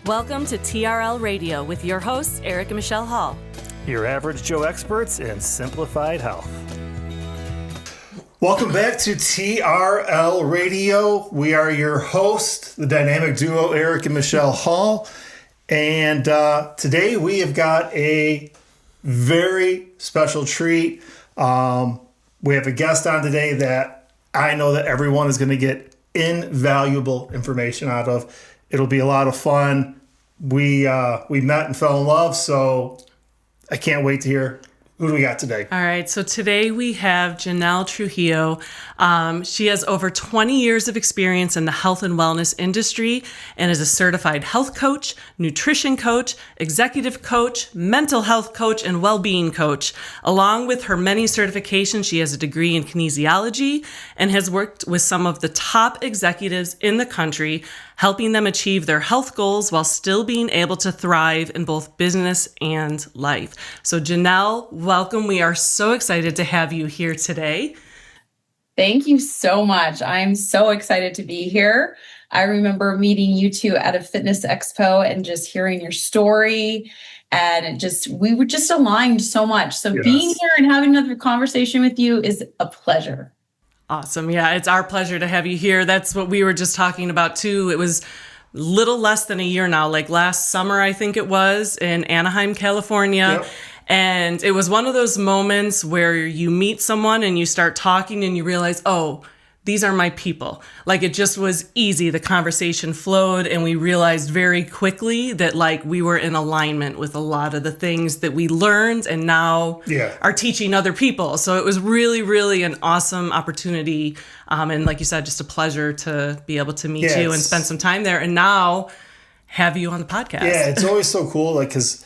Welcome to TRL Radio with your hosts, Eric and Michelle Hall. Your average Joe experts in simplified health. Welcome back to TRL Radio. We are your hosts, the dynamic duo, Eric and Michelle Hall. And today we have got a very special treat. We have a guest on today that I know that everyone is going to get invaluable information out of. It'll be a lot of fun. We met and fell in love, so I can't wait to hear. Who do we got today? All right, so today we have Janelle Trujillo. She has over 20 years of experience in the health and wellness industry and is a certified health coach, nutrition coach, executive coach, mental health coach, and well-being coach. Along with her many certifications, she has a degree in kinesiology and has worked with some of the top executives in the country, helping them achieve their health goals while still being able to thrive in both business and life. So Janelle, welcome. We are so excited to have you here today. Thank you so much. I'm so excited to be here. I remember meeting you two at a fitness expo and just hearing your story, and we were just aligned so much. So yes. Being here and having another conversation with you is a pleasure. Awesome. Yeah, it's our pleasure to have you here. That's what we were just talking about too. It was little less than a year now, like last summer, I think it was, in Anaheim, California. Yep. And it was one of those moments where you meet someone and you start talking and you realize, oh, these are my people. Like it just was easy. The conversation flowed and we realized very quickly that like we were in alignment with a lot of the things that we learned and now are teaching other people. So it was really, really an awesome opportunity. And like you said, just a pleasure to be able to meet you and spend some time there and now have you on the podcast. Yeah, it's always so cool. Like, cause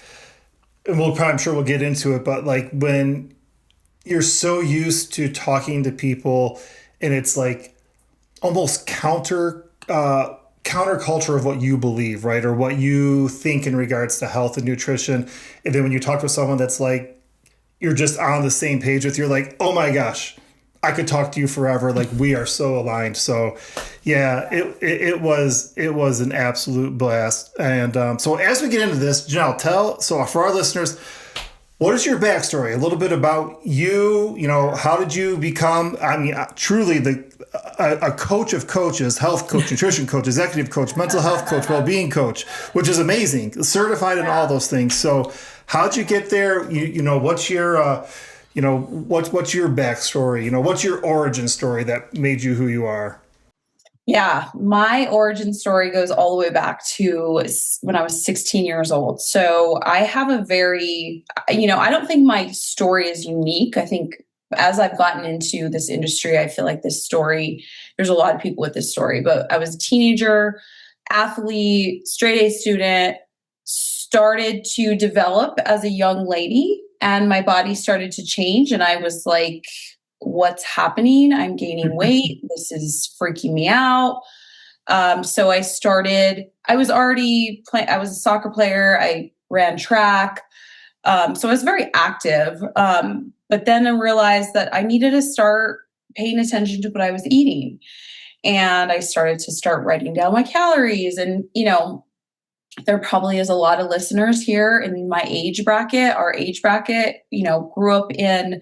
I'm sure we'll get into it, but like when you're so used to talking to people and it's like almost counterculture of what you believe, right? Or what you think in regards to health and nutrition. And then when you talk to someone that's like, you're just on the same page with, you're like, oh my gosh, I could talk to you forever. Like we are so aligned. So yeah, it was an absolute blast. And so as we get into this, Janelle, so for our listeners, what is your backstory? A little bit about you. You know, how did you become? I mean, truly a coach of coaches, health coach, nutrition coach, executive coach, mental health coach, well-being coach, which is amazing, certified in all those things. So, how'd you get there? You know, what's your what's your backstory? You know, what's your origin story that made you who you are? Yeah, my origin story goes all the way back to when I was 16 years old. So I have a very, I don't think my story is unique. I think as I've gotten into this industry, I feel like this story, there's a lot of people with this story, but I was a teenager, athlete, straight A student, started to develop as a young lady and my body started to change. And I was like, what's happening? I'm gaining weight. This is freaking me out. So I was a soccer player. I ran track. So I was very active. But then I realized that I needed to start paying attention to what I was eating. And I started to writing down my calories. And, there probably is a lot of listeners here in my age bracket. Our age bracket, grew up in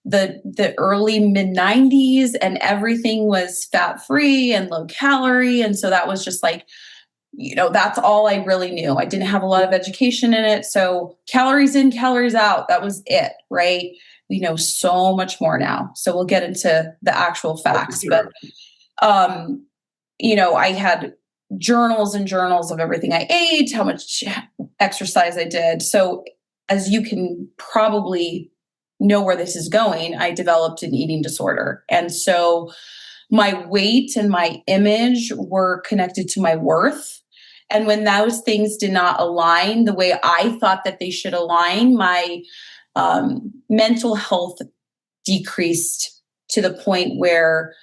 the early mid 90s and everything was fat free and low calorie. And so that was just like, that's all I really knew. I didn't have a lot of education in it. So calories in, calories out, that was it. Right. We know so much more now. So we'll get into the actual facts, but, I had journals and journals of everything I ate, how much exercise I did. So as you can probably know where this is going, I developed an eating disorder. And so my weight and my image were connected to my worth. And when those things did not align the way I thought that they should align, my mental health decreased to the point where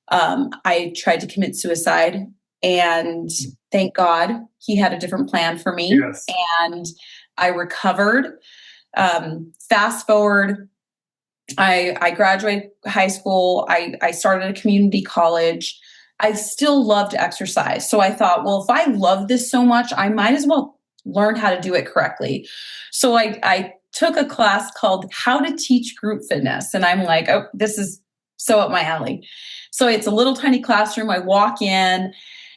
I tried to commit suicide. And thank God he had a different plan for me. Yes. And I recovered. Fast forward, I graduated high school. I started a community college. I still love to exercise. So I thought, well, if I love this so much, I might as well learn how to do it correctly. So I took a class called How to Teach Group Fitness. And I'm like, oh, this is so up my alley. So it's a little tiny classroom. I walk in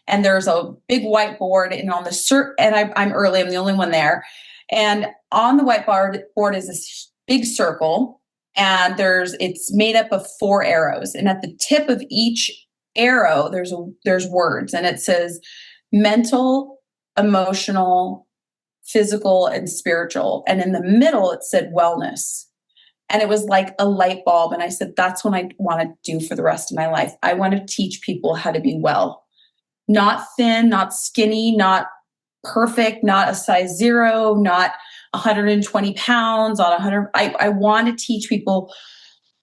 and there's a big whiteboard, and on the I'm early, I'm the only one there. And on the whiteboard is this big circle, and it's made up of 4 arrows. And at the tip of each arrow, there's words, and it says mental, emotional, physical, and spiritual. And in the middle, it said wellness. And it was like a light bulb. And I said, that's what I want to do for the rest of my life. I want to teach people how to be well, not thin, not skinny, not perfect, not a size 0, not 120 pounds, on 100. I want to teach people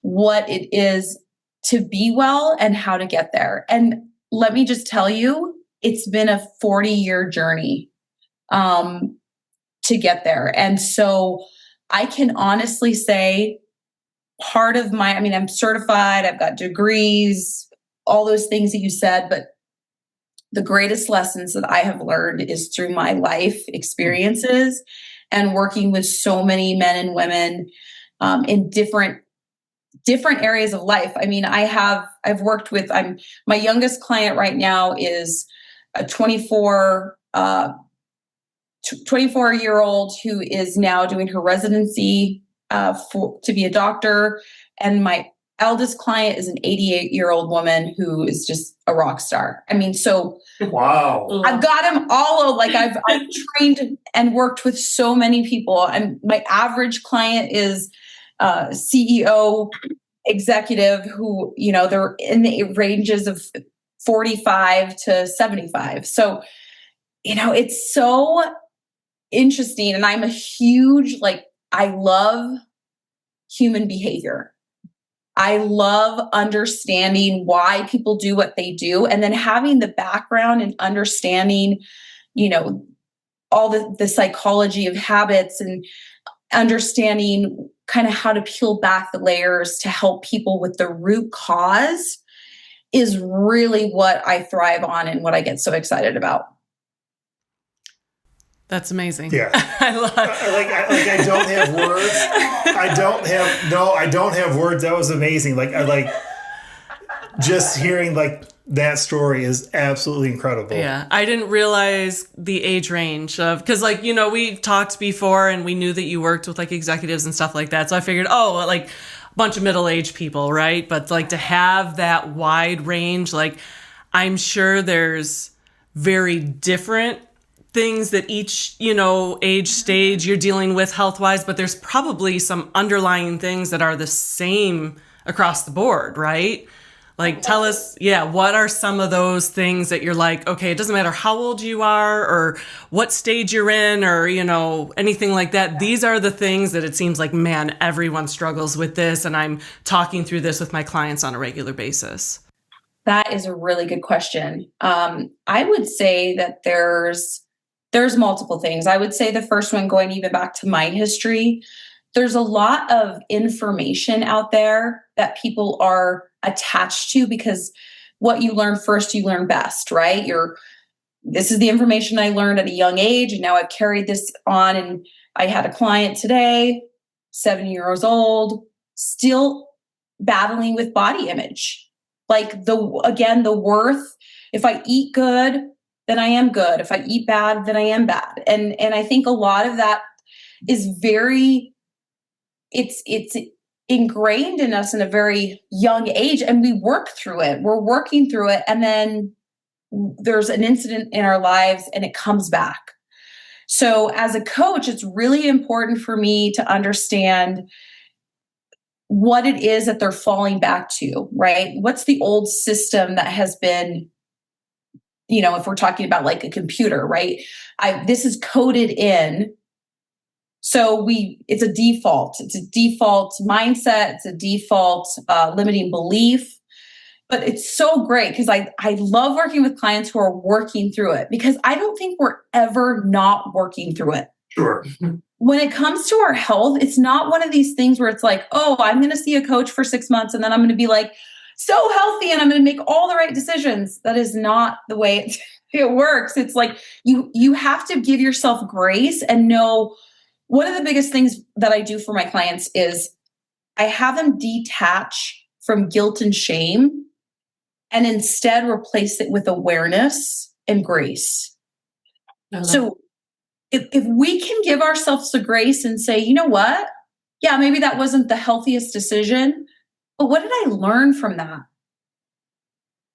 what it is to be well and how to get there. And let me just tell you, it's been a 40-year journey to get there. And so I can honestly say I'm certified, I've got degrees, all those things that you said, but the greatest lessons that I have learned is through my life experiences and working with so many men and women in different areas of life. I mean, I've worked with, my youngest client right now is a 24-year-old who is now doing her residency to be a doctor. And my eldest client is an 88-year-old woman who is just a rock star. I mean, so wow, I've got them all. Like I've trained and worked with so many people. And my average client is CEO executive who, they're in the ranges of 45 to 75. So, it's so interesting. And I'm a huge, I love human behavior. I love understanding why people do what they do, and then having the background and understanding, all the psychology of habits and understanding kind of how to peel back the layers to help people with the root cause is really what I thrive on and what I get so excited about. That's amazing. Yeah. I love I don't have words. I don't have words. That was amazing. Just hearing that story is absolutely incredible. Yeah. I didn't realize the age range of, because we talked before and we knew that you worked with executives and stuff like that. So I figured, a bunch of middle-aged people, right? But to have that wide range, I'm sure there's very different things that each, age stage you're dealing with health-wise, but there's probably some underlying things that are the same across the board, right? Tell us, what are some of those things that you're okay, it doesn't matter how old you are or what stage you're in or, anything like that. These are the things that it seems like, man, everyone struggles with this. And I'm talking through this with my clients on a regular basis. That is a really good question. I would say that there's multiple things. I would say the first one, going even back to my history, there's a lot of information out there that people are attached to because what you learn first, you learn best, right? This is the information I learned at a young age, and now I've carried this on. And I had a client today, 7 years old, still battling with body image. The worth, if I eat good, then I am good. If I eat bad, then I am bad. And I think a lot of that is it's ingrained in us in a very young age, and we work through it. We're working through it. And then there's an incident in our lives and it comes back. So as a coach, it's really important for me to understand what it is that they're falling back to, right? What's the old system that has been, if we're talking about a computer, right? This is coded in. So it's a default. It's a default mindset. It's a default limiting belief. But it's so great because I love working with clients who are working through it, because I don't think we're ever not working through it. Sure. When it comes to our health, it's not one of these things where it's I'm going to see a coach for 6 months and then I'm going to be so healthy and I'm going to make all the right decisions. That is not the way it works. It's like you have to give yourself grace and know. One of the biggest things that I do for my clients is I have them detach from guilt and shame and instead replace it with awareness and grace. So if we can give ourselves the grace and say, you know what? Yeah, maybe that wasn't the healthiest decision, but what did I learn from that?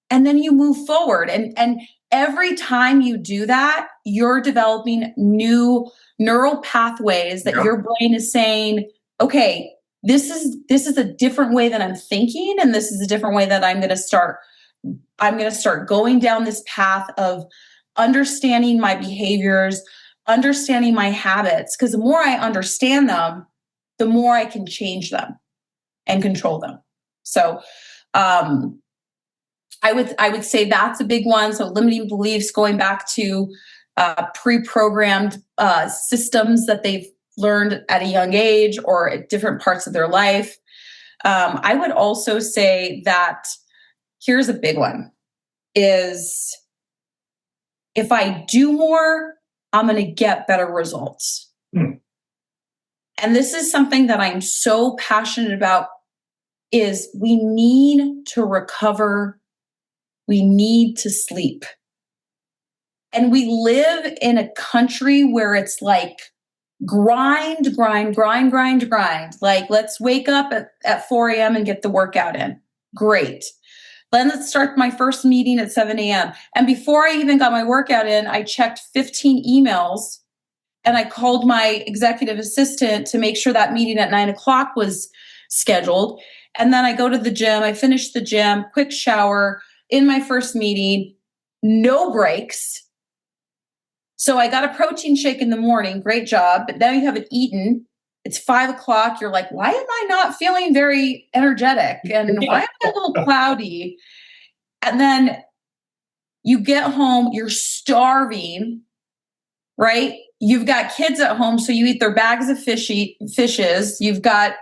And then you move forward. And every time you do that, you're developing new neural pathways that your brain is saying, okay, this is a different way that I'm thinking, and this is a different way that I'm going to start going down this path of understanding my behaviors, understanding my habits, because the more I understand them, the more I can change them and control them. So I would say that's a big one. So limiting beliefs, going back to pre-programmed systems that they've learned at a young age or at different parts of their life. I would also say that here's a big one is if I do more, I'm going to get better results. And this is something that I'm so passionate about is we need to recover. We need to sleep. And we live in a country where it's like grind. Like, let's wake up at 4 a.m. and get the workout in. Great. Then let's start my first meeting at 7 a.m. And before I even got my workout in, I checked 15 emails and I called my executive assistant to make sure that meeting at 9 o'clock was scheduled. And then I go to the gym, I finish the gym, quick shower in my first meeting, no breaks. So I got a protein shake in the morning, great job. But now you haven't eaten. It's 5 o'clock. You're like, why am I not feeling very energetic? And why am I a little cloudy? And then you get home, you're starving, right? You've got kids at home, so you eat their bags of fishes. You've got,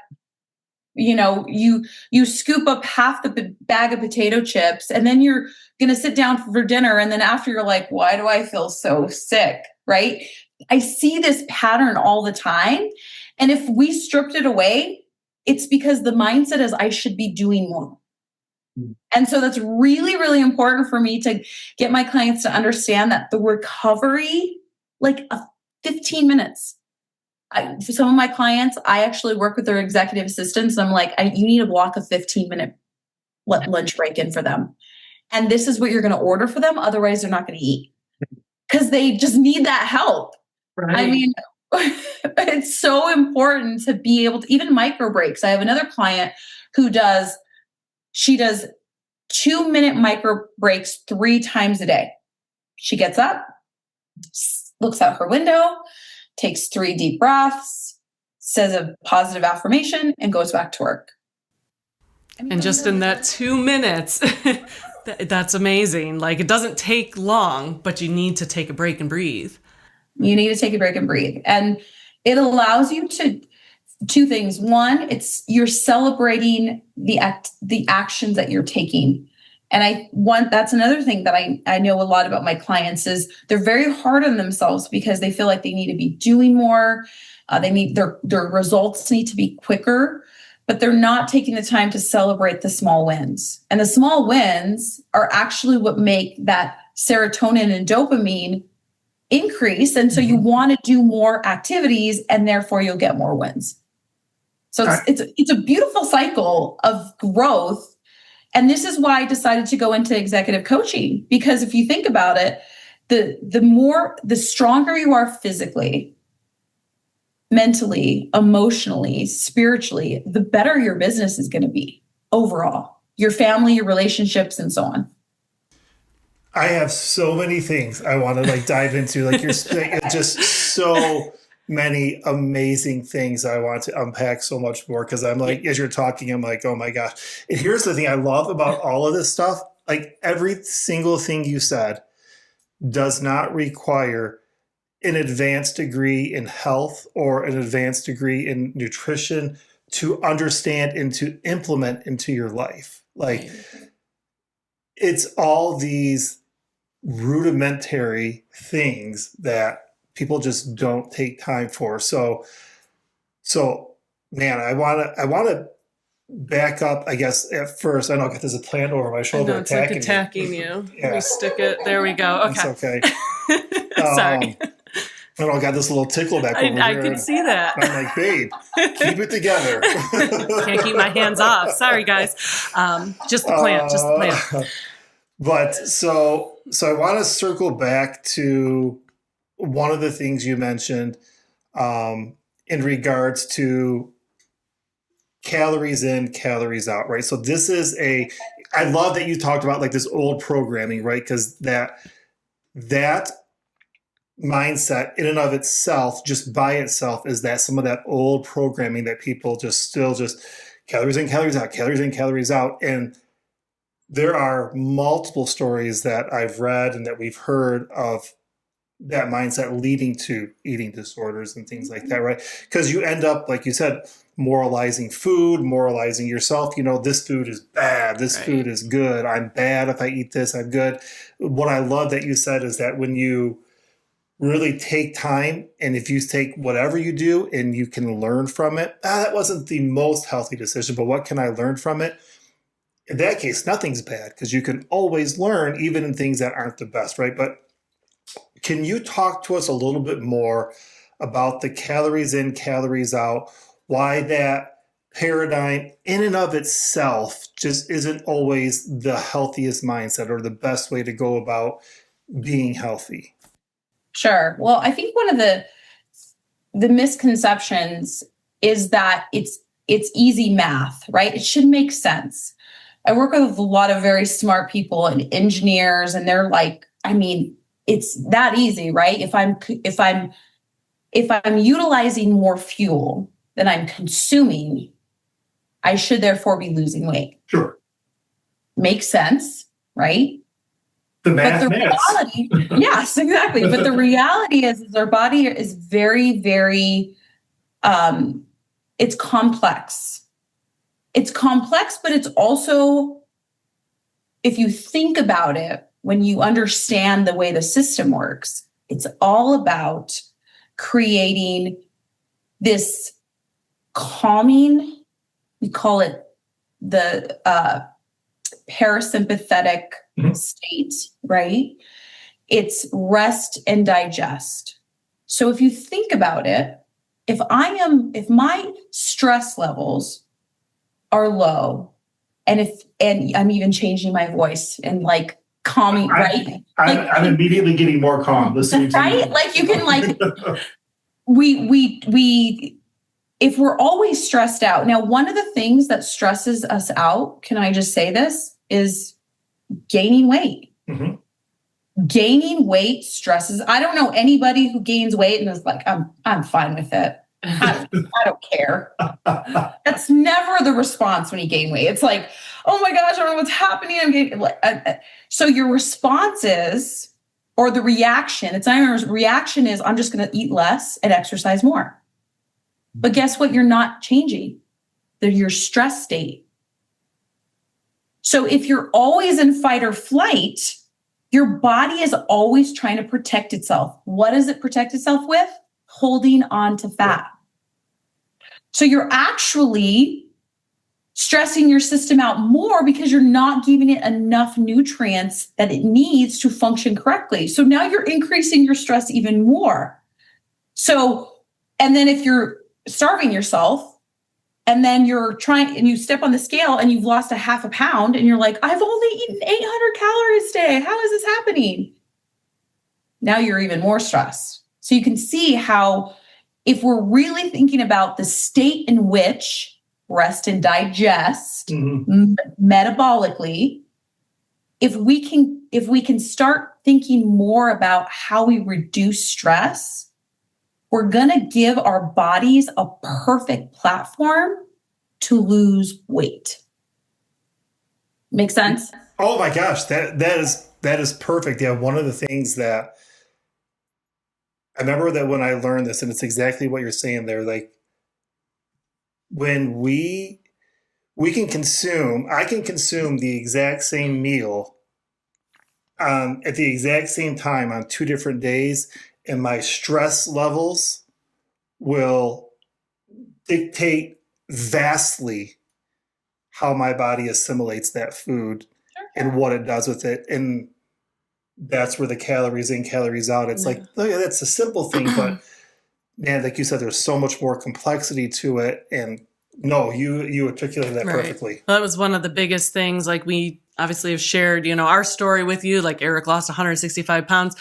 you scoop up half the bag of potato chips, and then you're going to sit down for dinner. And then after you're like, why do I feel so sick? Right? I see this pattern all the time. And if we stripped it away, it's because the mindset is I should be doing more. And so that's really, really important for me to get my clients to understand that the recovery, like 15 minutes. For some of my clients, I actually work with their executive assistants. And I'm like, you need to block a 15-minute lunch break in for them. And this is what you're going to order for them. Otherwise, they're not going to eat because they just need that help. Right. I mean, it's so important to be able to even micro breaks. I have another client who does 2-minute micro breaks 3 times a day. She gets up, looks out her window, takes 3 deep breaths, says a positive affirmation, and goes back to work. And just in that 2 minutes, that's amazing. Like, it doesn't take long, but you need to take a break and breathe. You need to take a break and breathe. And it allows you to 2 things. One, you're celebrating the actions that you're taking. And that's another thing that I know a lot about my clients is they're very hard on themselves because they feel like they need to be doing more. They need their results need to be quicker, but they're not taking the time to celebrate the small wins. And the small wins are actually what make that serotonin and dopamine increase. And so you want to do more activities and therefore you'll get more wins. So it's a beautiful cycle of growth. And this is why I decided to go into executive coaching, because if you think about it, the stronger you are physically, mentally, emotionally, spiritually, the better your business is going to be overall, your family, your relationships, and so on. I have so many things I want to dive into. You're just so many amazing things I want to unpack so much more because I'm like, as you're talking, I'm like, oh my gosh. And here's the thing I love about all of this stuff. Every single thing you said does not require an advanced degree in health or an advanced degree in nutrition to understand and to implement into your life. Like it's all these rudimentary things that people just don't take time for. So man, I want to back up, I guess, at first. I know there's a plant over my shoulder it's like attacking you. Yeah. We stick it. There we go. Okay. It's okay. Sorry. I don't know, I got this little tickle back over here. I can see that. I'm like, babe, keep it together. Can't keep my hands off. Sorry, guys. Just the plant. But so I want to circle back to one of the things you mentioned in regards to calories in, calories out, right? So this is I love that you talked about like this old programming, right? Because that mindset in and of itself, just by itself, is that some of that old programming that people just calories in, calories out, calories in, calories out. And there are multiple stories that I've read and that we've heard of that mindset leading to eating disorders and things like that, right? Because you end up, like you said, moralizing food, moralizing yourself. This food is bad. This food is good. I'm bad if I eat this. I'm good. What I love that you said is that when you really take time, and if you take whatever you do and you can learn from it, that wasn't the most healthy decision, but what can I learn from it? In that case, nothing's bad because you can always learn even in things that aren't the best, right? But can you talk to us a little bit more about the calories in, calories out, why that paradigm in and of itself just isn't always the healthiest mindset or the best way to go about being healthy? Sure. Well, I think one of the misconceptions is that it's easy math, right? It should make sense. I work with a lot of very smart people and engineers, and they're like, it's that easy, right? If I'm utilizing more fuel than I'm consuming, I should therefore be losing weight. Sure. Makes sense, right? The math. Reality, yes, exactly. But the reality is our body is very, very, it's complex. It's complex, but it's also, if you think about it, when you understand the way the system works, it's all about creating this calming, we call it the parasympathetic state, right? It's rest and digest. So if you think about it, if my stress levels are low, and I'm even changing my voice and like calming, right? I'm immediately getting more calm listening to right? you. Like you can we if we're always stressed out. Now, one of the things that stresses us out, can I just say this, is gaining weight. Mm-hmm. Gaining weight stresses. I don't know anybody who gains weight and is like, I'm fine with it. I don't care. That's never the response when you gain weight. It's like, oh my gosh, I don't know what's happening. I'm getting so your response is, or the reaction. It's not even a reaction. Is I'm just going to eat less and exercise more. But guess what? You're not changing your stress state. So if you're always in fight or flight, your body is always trying to protect itself. What does it protect itself with? Holding on to fat. So you're actually stressing your system out more because you're not giving it enough nutrients that it needs to function correctly. So now you're increasing your stress even more. So, and then if you're starving yourself, and then you're trying and you step on the scale and you've lost a half a pound and you're like, I've only eaten 800 calories today. How is this happening? Now you're even more stressed. So you can see how, if we're really thinking about the state in which rest and digest metabolically, if we can start thinking more about how we reduce stress, we're going to give our bodies a perfect platform to lose weight. Make sense? Oh my gosh, that is perfect. Yeah, one of the things that I remember that when I learned this, and it's exactly what you're saying there, like when we I can consume the exact same meal at the exact same time on 2 different days, and my stress levels will dictate vastly how my body assimilates that food and what it does with it. And that's where the calories in, calories out. It's like, oh yeah, that's a simple thing, but man, like you said, there's so much more complexity to it. And no, you articulated that perfectly. Well, that was one of the biggest things. Like, we obviously have shared, our story with you. Like, Eric lost 165 pounds.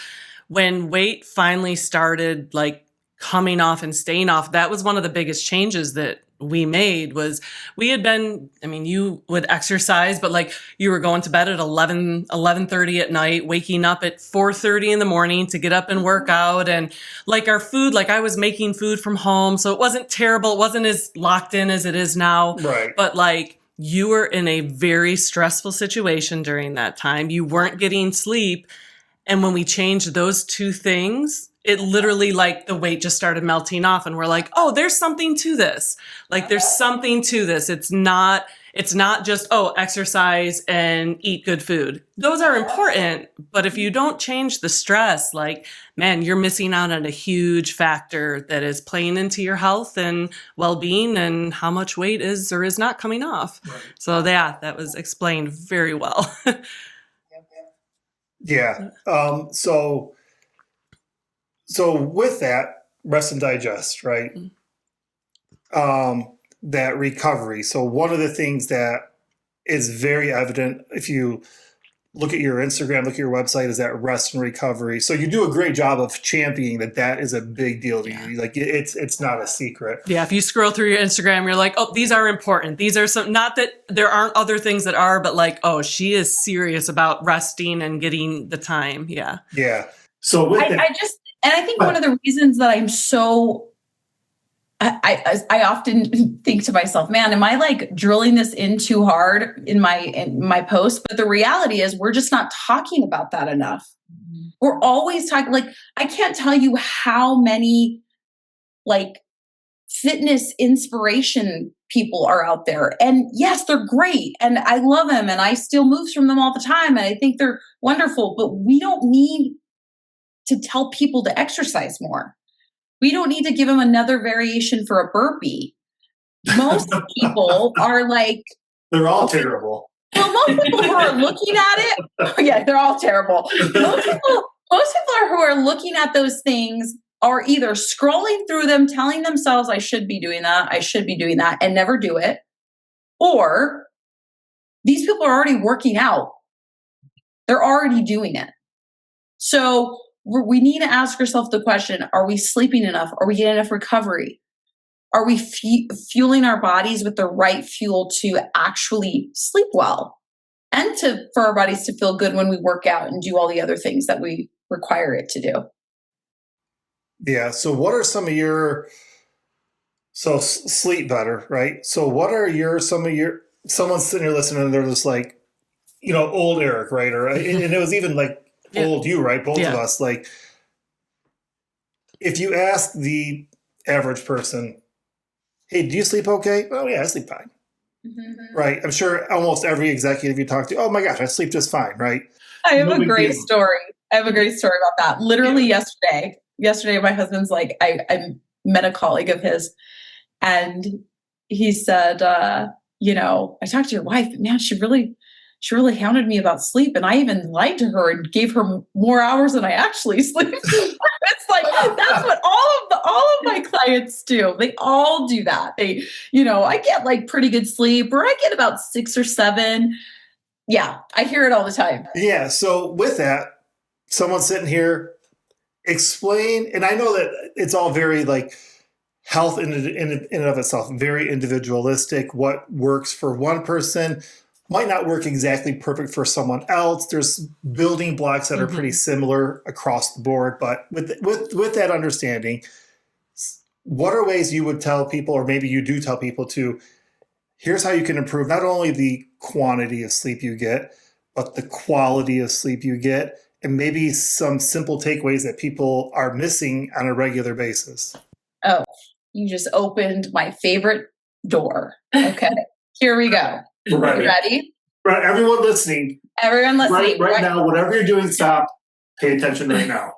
When weight finally started like coming off and staying off, that was one of the biggest changes that we made. Was we had been, you would exercise, but like, you were going to bed at 11:30 at night, waking up at 4:30 in the morning to get up and work out. And like, our food, like, I was making food from home, so it wasn't terrible. It wasn't as locked in as it is now. Right. But like, you were in a very stressful situation during that time. You weren't getting sleep. And when we changed those two things, it literally, like, the weight just started melting off, and we're like, oh, there's something to this. Like, there's something to this. It's not just, oh, exercise and eat good food. Those are important. But if you don't change the stress, like, man, you're missing out on a huge factor that is playing into your health and well-being and how much weight is or is not coming off. Right. So that was explained very well. Yeah. So with that, rest and digest, right? That recovery. So one of the things that is very evident if you look at your Instagram, look at your website, is that rest and recovery. So you do a great job of championing that is a big deal to you. Like, it's not a secret. Yeah. If you scroll through your Instagram, you're like, oh, these are important. These are some, not that there aren't other things that are, but like, oh, she is serious about resting and getting the time. Yeah. Yeah. So I think one of the reasons that I'm so, I often think to myself, man, am I like drilling this in too hard in my post? But the reality is we're just not talking about that enough. Mm-hmm. We're always talking, like, I can't tell you how many like fitness inspiration people are out there. And yes, they're great. And I love them. And I steal moves from them all the time. And I think they're wonderful, but we don't need to tell people to exercise more. We don't need to give them another variation for a burpee. Most people are like, they're all terrible. Well, most people who are looking at it, yeah, they're all terrible. Most people who are looking at those things are either scrolling through them, telling themselves, I should be doing that, and never do it. Or these people are already working out. They're already doing it. So we need to ask ourselves the question, are we sleeping enough? Are we getting enough recovery? Are we fueling our bodies with the right fuel to actually sleep well and for our bodies to feel good when we work out and do all the other things that we require it to do? Yeah. So what are some of your, sleep better, right? So what are someone's sitting here listening and they're just like, old Eric, right? And it was even like, old you, right? Both of us. Like, if you ask the average person, hey, do you sleep okay? Oh yeah, I sleep fine. Mm-hmm. Right? I'm sure almost every executive you talk to, oh my gosh, I sleep just fine, right? I have a great story about that. Literally yesterday my husband's like, I met a colleague of his and he said, I talked to your wife, but man, she really hounded me about sleep. And I even lied to her and gave her more hours than I actually sleep. It's like, that's what all of my clients do. They all do that. They, I get like pretty good sleep, or I get about 6 or 7. Yeah. I hear it all the time. Yeah. So with that, someone sitting here, explain, and I know that it's all very like health in and of itself, very individualistic. What works for one person might not work exactly perfect for someone else. There's building blocks that are pretty similar across the board. But with that understanding, what are ways you would tell people, or maybe you do tell people here's how you can improve not only the quantity of sleep you get, but the quality of sleep you get, and maybe some simple takeaways that people are missing on a regular basis? Oh, you just opened my favorite door. Okay. Here we go. Right. You ready? Right. Everyone listening. Everyone listening. Right now, whatever you're doing, stop. Pay attention right now.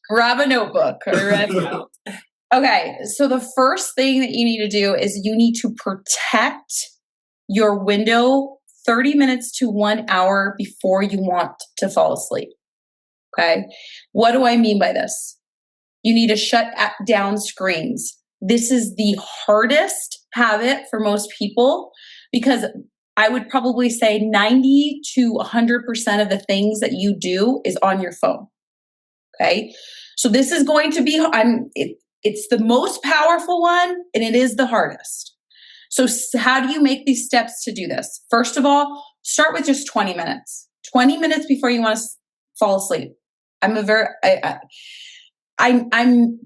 Grab a notebook. Are you ready? Okay. So the first thing that you need to do is you need to protect your window 30 minutes to 1 hour before you want to fall asleep. Okay. What do I mean by this? You need to shut down screens. This is the hardest habit for most people because I would probably say 90 to 100% of the things that you do is on your phone. Okay. So this is going to be, it's the most powerful one and it is the hardest. So how do you make these steps to do this? First of all, start with just 20 minutes. 20 minutes before you want to fall asleep. I'm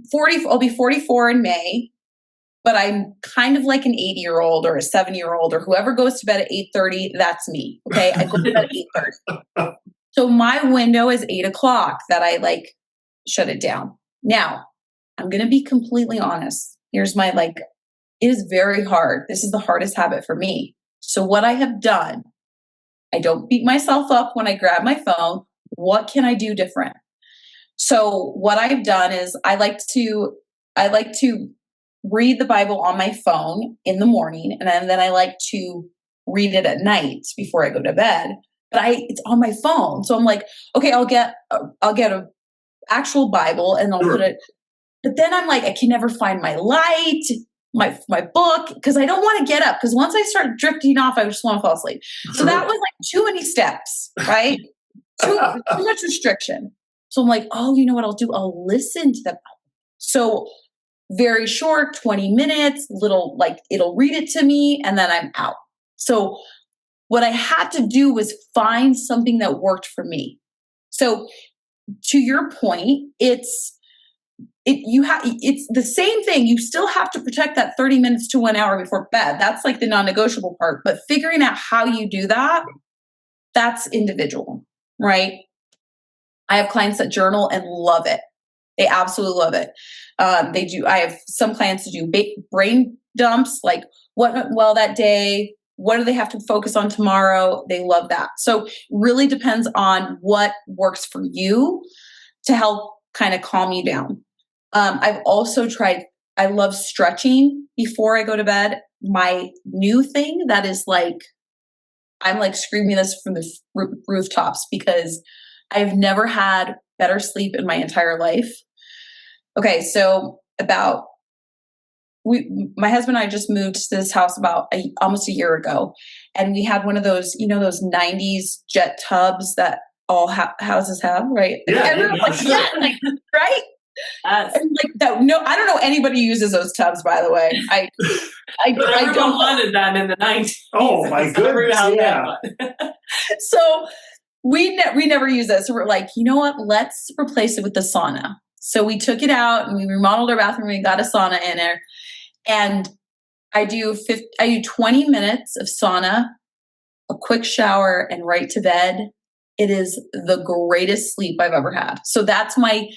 40, I'll be 44 in May, but I'm kind of like an 80-year-old or a 70-year-old or whoever goes to bed at 8:30, that's me. Okay. I go to bed at 8:30. So my window is 8 o'clock that I shut it down. Now, I'm going to be completely honest. Here's my it is very hard. This is the hardest habit for me. So what I have done, I don't beat myself up when I grab my phone. What can I do different? So what I've done is I like to read the Bible on my phone in the morning, and then I like to read it at night before I go to bed. But it's on my phone, so I'm like, okay, I'll get a actual Bible and I'll put it. But then I'm like, I can never find my light, my book, because I don't want to get up. Because once I start drifting off, I just want to fall asleep. So that was too many steps, right? too much restriction. So I'm like, oh, you know what I'll do? I'll listen to the Bible. So very short, 20 minutes, little it'll read it to me, and then I'm out. So what I had to do was find something that worked for me. So to your point, it's the same thing. You still have to protect that 30 minutes to 1 hour before bed. That's the non-negotiable part. But figuring out how you do that, that's individual, right? I have clients that journal and love it. They absolutely love it. They do. I have some clients that do brain dumps, like what went well that day. What do they have to focus on tomorrow? They love that. So it really depends on what works for you to help kind of calm you down. I've also tried, I love stretching before I go to bed. My new thing that is I'm screaming this from the rooftops because I've never had better sleep in my entire life. Okay, so my husband and I just moved to this house about almost a year ago, and we had one of those, those 90s jet tubs that all houses have, right? Yeah, sure. Right? Yes. And that. No, I don't know anybody uses those tubs. By the way, I don't wanted that in the 90s. Oh my goodness! Yeah. So we never use it. So we're like, you know what? Let's replace it with the sauna. So we took it out and we remodeled our bathroom. We got a sauna in there, and I do 20 minutes of sauna, a quick shower, and right to bed. It is the greatest sleep I've ever had. So that's my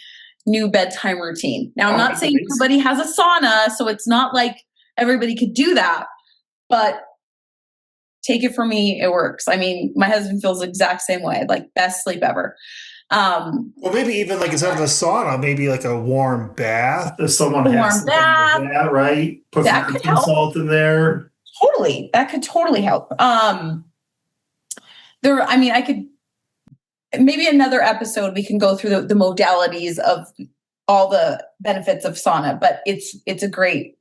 new bedtime routine. Now, I'm not saying everybody has a sauna, so it's not like everybody could do that, but take it from me, it works. I mean, my husband feels the exact same way, best sleep ever. Well, maybe even instead of a sauna, maybe a warm bath. If someone has that, right? Put some salt in there. Totally, that could totally help. I could maybe another episode we can go through the modalities of all the benefits of sauna, but it's a great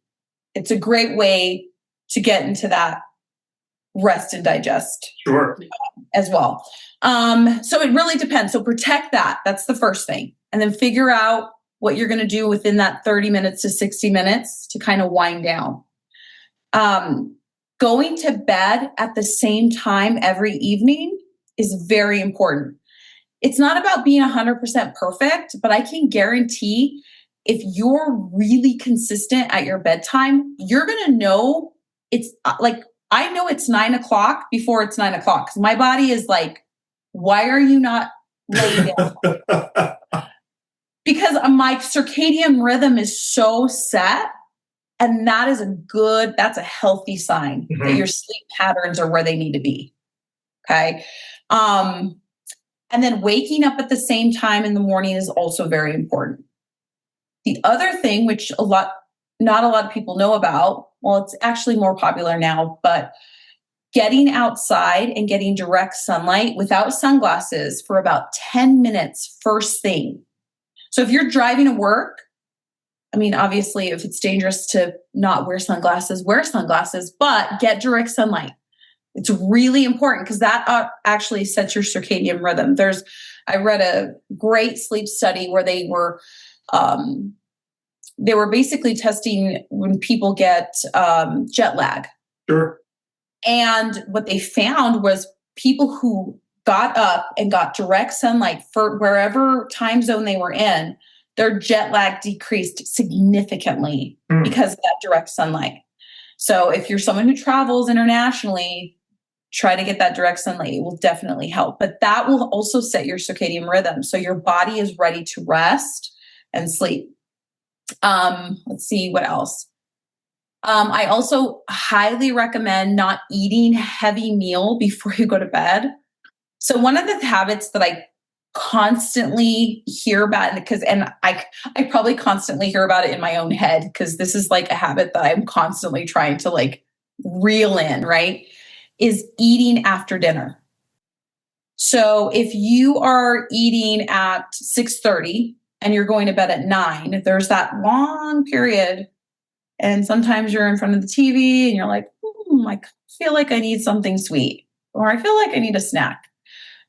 way to get into that rest and digest. Sure. As well. So it really depends. So protect that. That's the first thing. And then figure out what you're going to do within that 30 minutes to 60 minutes to kind of wind down. Going to bed at the same time every evening is very important. It's not about being 100% perfect, but I can guarantee if you're really consistent at your bedtime, you're going to know it's I know it's 9 o'clock before it's 9 o'clock because my body is why are you not laying down? Because my circadian rhythm is so set And that is that's a healthy sign that your sleep patterns are where they need to be. Okay. And then waking up at the same time in the morning is also very important. The other thing, which not a lot of people know about, well, it's actually more popular now, but getting outside and getting direct sunlight without sunglasses for about 10 minutes first thing. So if you're driving to work, I mean, obviously, if it's dangerous to not wear sunglasses, but get direct sunlight. It's really important because that actually sets your circadian rhythm. I read a great sleep study where they were basically testing when people get jet lag. Sure. And what they found was people who got up and got direct sunlight for wherever time zone they were in, their jet lag decreased significantly because of that direct sunlight. So if you're someone who travels internationally, try to get that direct sunlight. It will definitely help. But that will also set your circadian rhythm. So your body is ready to rest and sleep. Let's see what else. I also highly recommend not eating heavy meal before you go to bed. So one of the habits that I constantly hear about, and I probably constantly hear about it in my own head, because this is like a habit that I'm constantly trying to like reel in, right? Is eating after dinner. So if you are eating at 6:30 and you're going to bed at 9, there's that long period. And sometimes you're in front of the TV and you're like, I feel like I need something sweet, or I feel like I need a snack.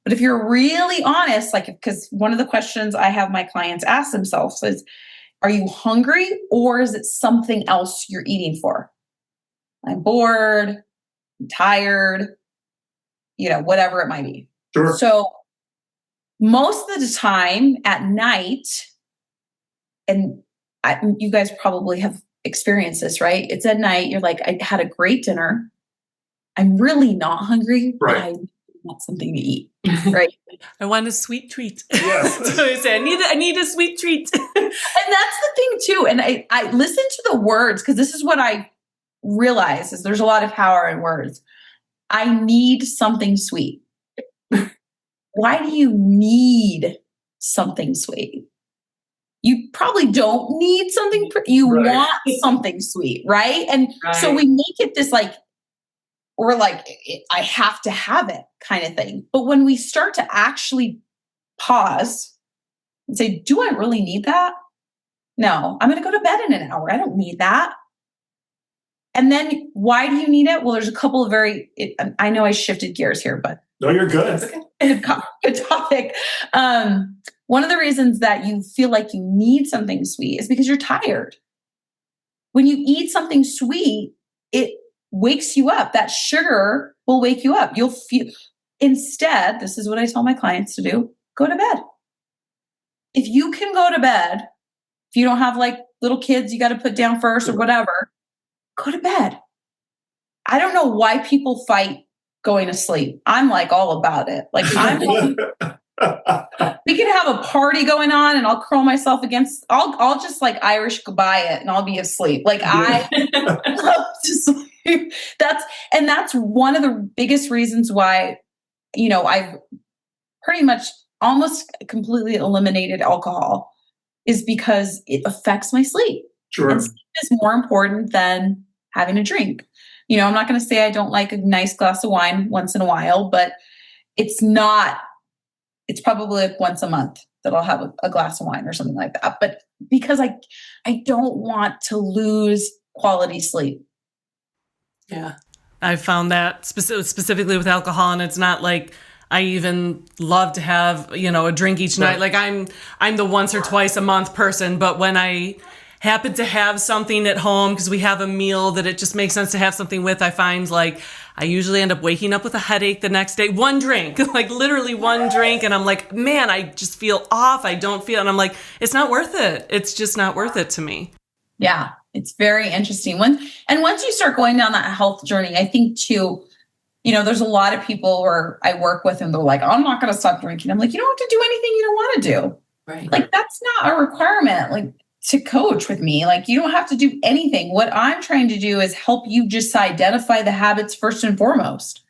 But if you're really honest, like, because one of the questions I have my clients ask themselves is, are you hungry, or is it something else you're eating for? I'm bored, I'm tired, whatever it might be. Sure. So most of the time at night, and you guys probably have experienced this, right? It's at night, you're like, I had a great dinner. I'm really not hungry, right. But I want something to eat, right? I want a sweet treat. Yes. So I say, I need a sweet treat. And that's the thing too. And I listen to the words, because this is what I realize is there's a lot of power in words. I need something sweet. Why do you need something sweet? You probably don't need something. You want something sweet, right? And so we make it this like, we're like, I have to have it kind of thing. But when we start to actually pause and say, do I really need that? No, I'm going to go to bed in an hour. I don't need that. And then why do you need it? Well, there's a couple of I know I shifted gears here, but. No, you're good. Good topic. One of the reasons that you feel like you need something sweet is because you're tired. When you eat something sweet, it wakes you up. That sugar will wake you up. You'll feel, instead, this is what I tell my clients to do, go to bed. If you can go to bed, if you don't have like little kids you got to put down first or whatever, go to bed. I don't know why people fight going to sleep. I'm like all about it. Like we can have a party going on and I'll curl myself against, I'll just like Irish goodbye it and I'll be asleep. Like I love to sleep. That's one of the biggest reasons why, I've pretty much almost completely eliminated alcohol, is because it affects my sleep. Sure. And sleep is more important than having a drink. I'm not going to say I don't like a nice glass of wine once in a while, but it's probably like once a month that I'll have a glass of wine or something like that. But because I don't want to lose quality sleep. Yeah. I found that specifically with alcohol, and it's not like I even love to have, a drink each night. Like I'm the once or twice a month person, but when I happen to have something at home, because we have a meal that it just makes sense to have something with, I find like I usually end up waking up with a headache the next day. One drink, like literally one drink. And I'm like, man, I just feel off. I don't feel, and I'm like, it's not worth it. It's just not worth it to me. Yeah, it's very interesting. Once you start going down that health journey, I think too, there's a lot of people where I work with and they're like, I'm not going to stop drinking. I'm like, you don't have to do anything you don't want to do. Right. Like that's not a requirement. Like to coach with me. Like, you don't have to do anything. What I'm trying to do is help you just identify the habits first and foremost.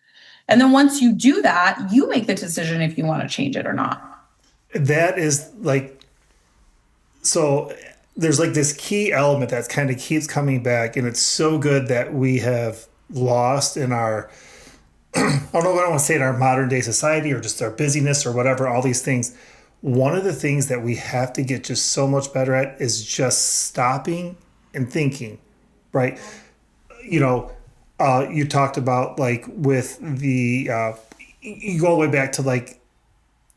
And then once you do that, you make the decision if you want to change it or not. That is like, so there's like this key element that kind of keeps coming back. And it's so good that we have lost in our, I don't want to say in our modern day society or just our busyness or whatever, all these things. One of the things that we have to get just so much better at is just stopping and thinking, right? You know, you talked about like with the, you go all the way back to like,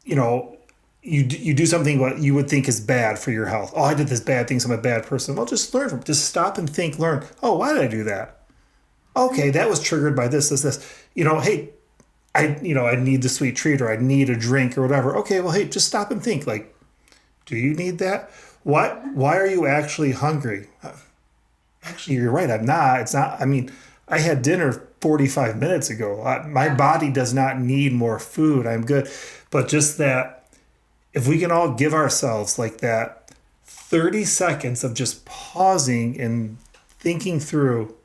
you know, you do something what you would think is bad for your health. Oh, I did this bad thing, so I'm a bad person. Well, just learn from it. Just stop and think, learn. Oh, why did I do that? Okay, that was triggered by this. You know, hey, I need the sweet treat or I need a drink or whatever. Okay, well, hey, just stop and think. Like, do you need that? Why are you actually hungry? Actually, you're right. I'm not. It's not. I mean, I had dinner 45 minutes ago. My body does not need more food. I'm good. But just that, if we can all give ourselves like that 30 seconds of just pausing and thinking through,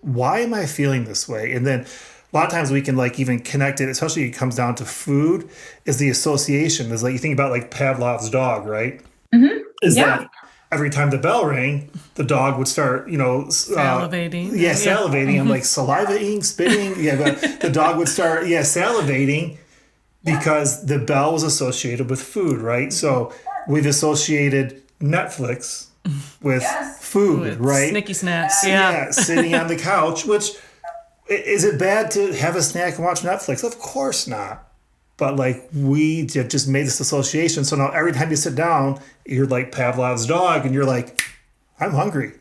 why am I feeling this way? And then a lot of times we can like even connect it, especially when it comes down to food, is the association. Is like, you think about like Pavlov's dog, right? Mm-hmm. That every time the bell rang, the dog would start, salivating. Salivating. I'm like salivating, spitting. Yeah, but the dog would start, salivating because the bell was associated with food, right? So we've associated Netflix with food, with right? Snicky snacks. Sitting on the couch, which, is it bad to have a snack and watch Netflix? Of course not. But like we just made this association. So now every time you sit down, you're like Pavlov's dog and you're like, I'm hungry.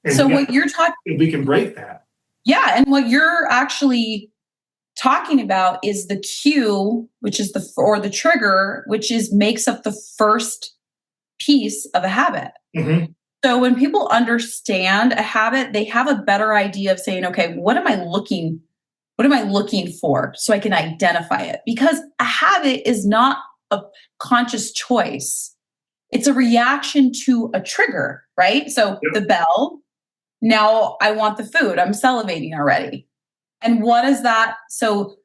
And so what you're talking, we can break that. Yeah. And what you're actually talking about is the cue, which is the trigger, which makes up the first piece of a habit. Mm-hmm. So when people understand a habit, they have a better idea of saying, okay, what am I looking for so I can identify it? Because a habit is not a conscious choice. It's a reaction to a trigger, right? So the bell, now I want the food. I'm salivating already. And what is that? So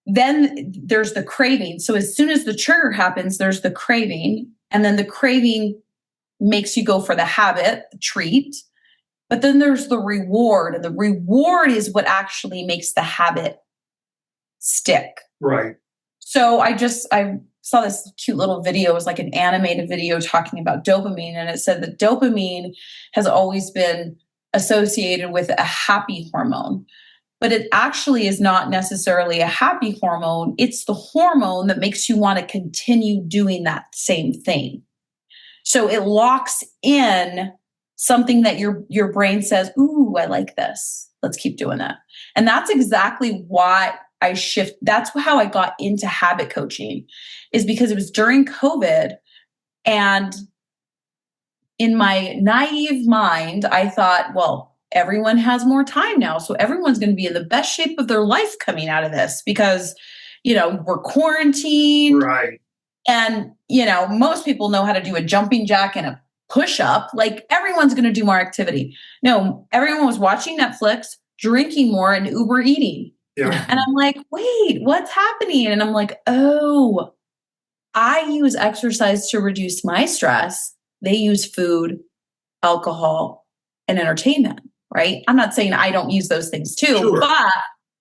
then there's the craving. So as soon as the trigger happens, there's the craving. And then the craving makes you go for the habit, the treat. But then there's the reward. And the reward is what actually makes the habit stick. Right. So I saw this cute little video. It was like an animated video talking about dopamine. And it said that dopamine has always been associated with a happy hormone. But it actually is not necessarily a happy hormone. It's the hormone that makes you want to continue doing that same thing. So it locks in something that your brain says, ooh, I like this. Let's keep doing that. And that's exactly why that's how I got into habit coaching, is because it was during COVID. And in my naive mind, I thought, well, everyone has more time now. So everyone's going to be in the best shape of their life coming out of this because, we're quarantined. Right. And, most people know how to do a jumping jack and a push up. Like, everyone's going to do more activity. No, everyone was watching Netflix, drinking more, and Uber eating. Yeah. And I'm like, wait, what's happening? And I'm like, oh, I use exercise to reduce my stress. They use food, alcohol, and entertainment. Right? I'm not saying I don't use those things too, sure, but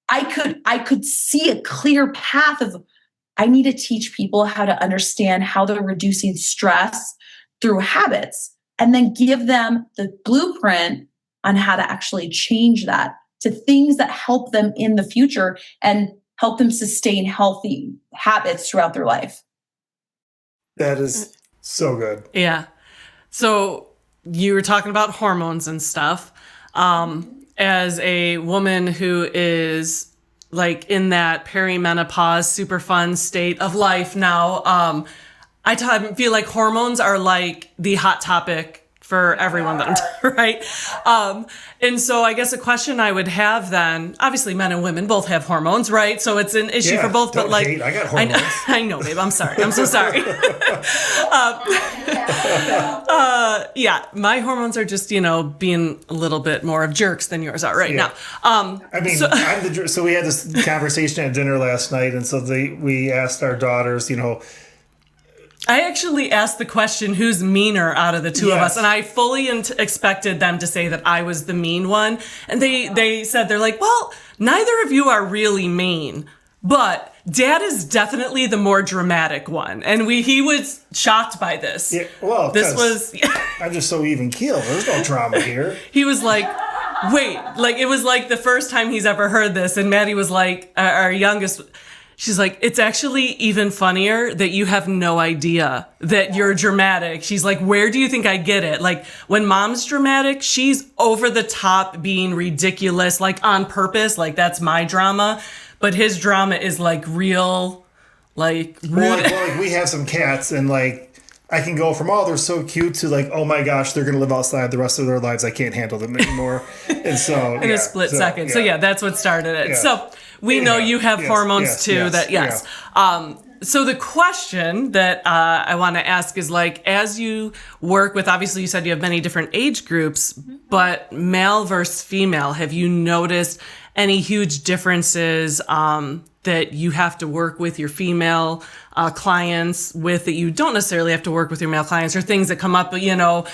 I could see a clear path of, I need to teach people how to understand how they're reducing stress through habits, and then give them the blueprint on how to actually change that to things that help them in the future and help them sustain healthy habits throughout their life. That is so good. Yeah. So you were talking about hormones and stuff. As a woman who is like in that perimenopause, super fun state of life now, I feel like hormones are like the hot topic for everyone that I'm right. And so I guess a question I would have then, obviously men and women both have hormones, right? So it's an issue for both, but like, I got hormones. I know, babe, I'm sorry. I'm so sorry. Yeah, my hormones are just, being a little bit more of jerks than yours are right now. I mean, so we had this conversation at dinner last night, and so we asked our daughters, I actually asked the question, who's meaner out of the two of us? And I fully expected them to say that I was the mean one. And they said, they're like, well, neither of you are really mean, but Dad is definitely the more dramatic one. And he was shocked by this. Yeah, well, this was... I'm just so even keeled. There's no drama here. He was like, wait, like it was like the first time he's ever heard this. And Maddie was like, our youngest... She's like, it's actually even funnier that you have no idea that you're dramatic. She's like, where do you think I get it? Like, when Mom's dramatic, she's over the top being ridiculous, like on purpose. Like, that's my drama. But his drama is like real, like... Well, we have some cats, and like, I can go from, oh, they're so cute, to like, oh my gosh, they're going to live outside the rest of their lives. I can't handle them anymore. And so... In a split second. Yeah. So yeah, that's what started it. Yeah. So... We know you have hormones too. So the question that I want to ask is like, as you work with, obviously you said you have many different age groups, but male versus female, have you noticed any huge differences that you have to work with your female clients with that you don't necessarily have to work with your male clients, or things that come up, with your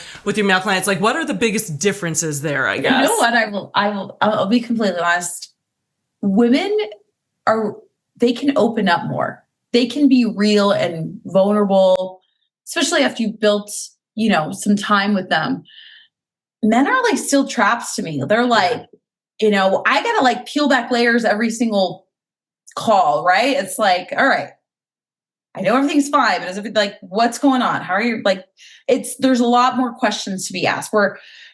male clients? Like, what are the biggest differences there, I guess? You know what? I'll be completely honest. Women they can open up more. They can be real and vulnerable, especially after you've built, some time with them. Men are like still traps to me. They're like, I got to like peel back layers every single call, right? It's like, all right, I know everything's fine, but is it like, what's going on? How are you? Like, there's a lot more questions to be asked.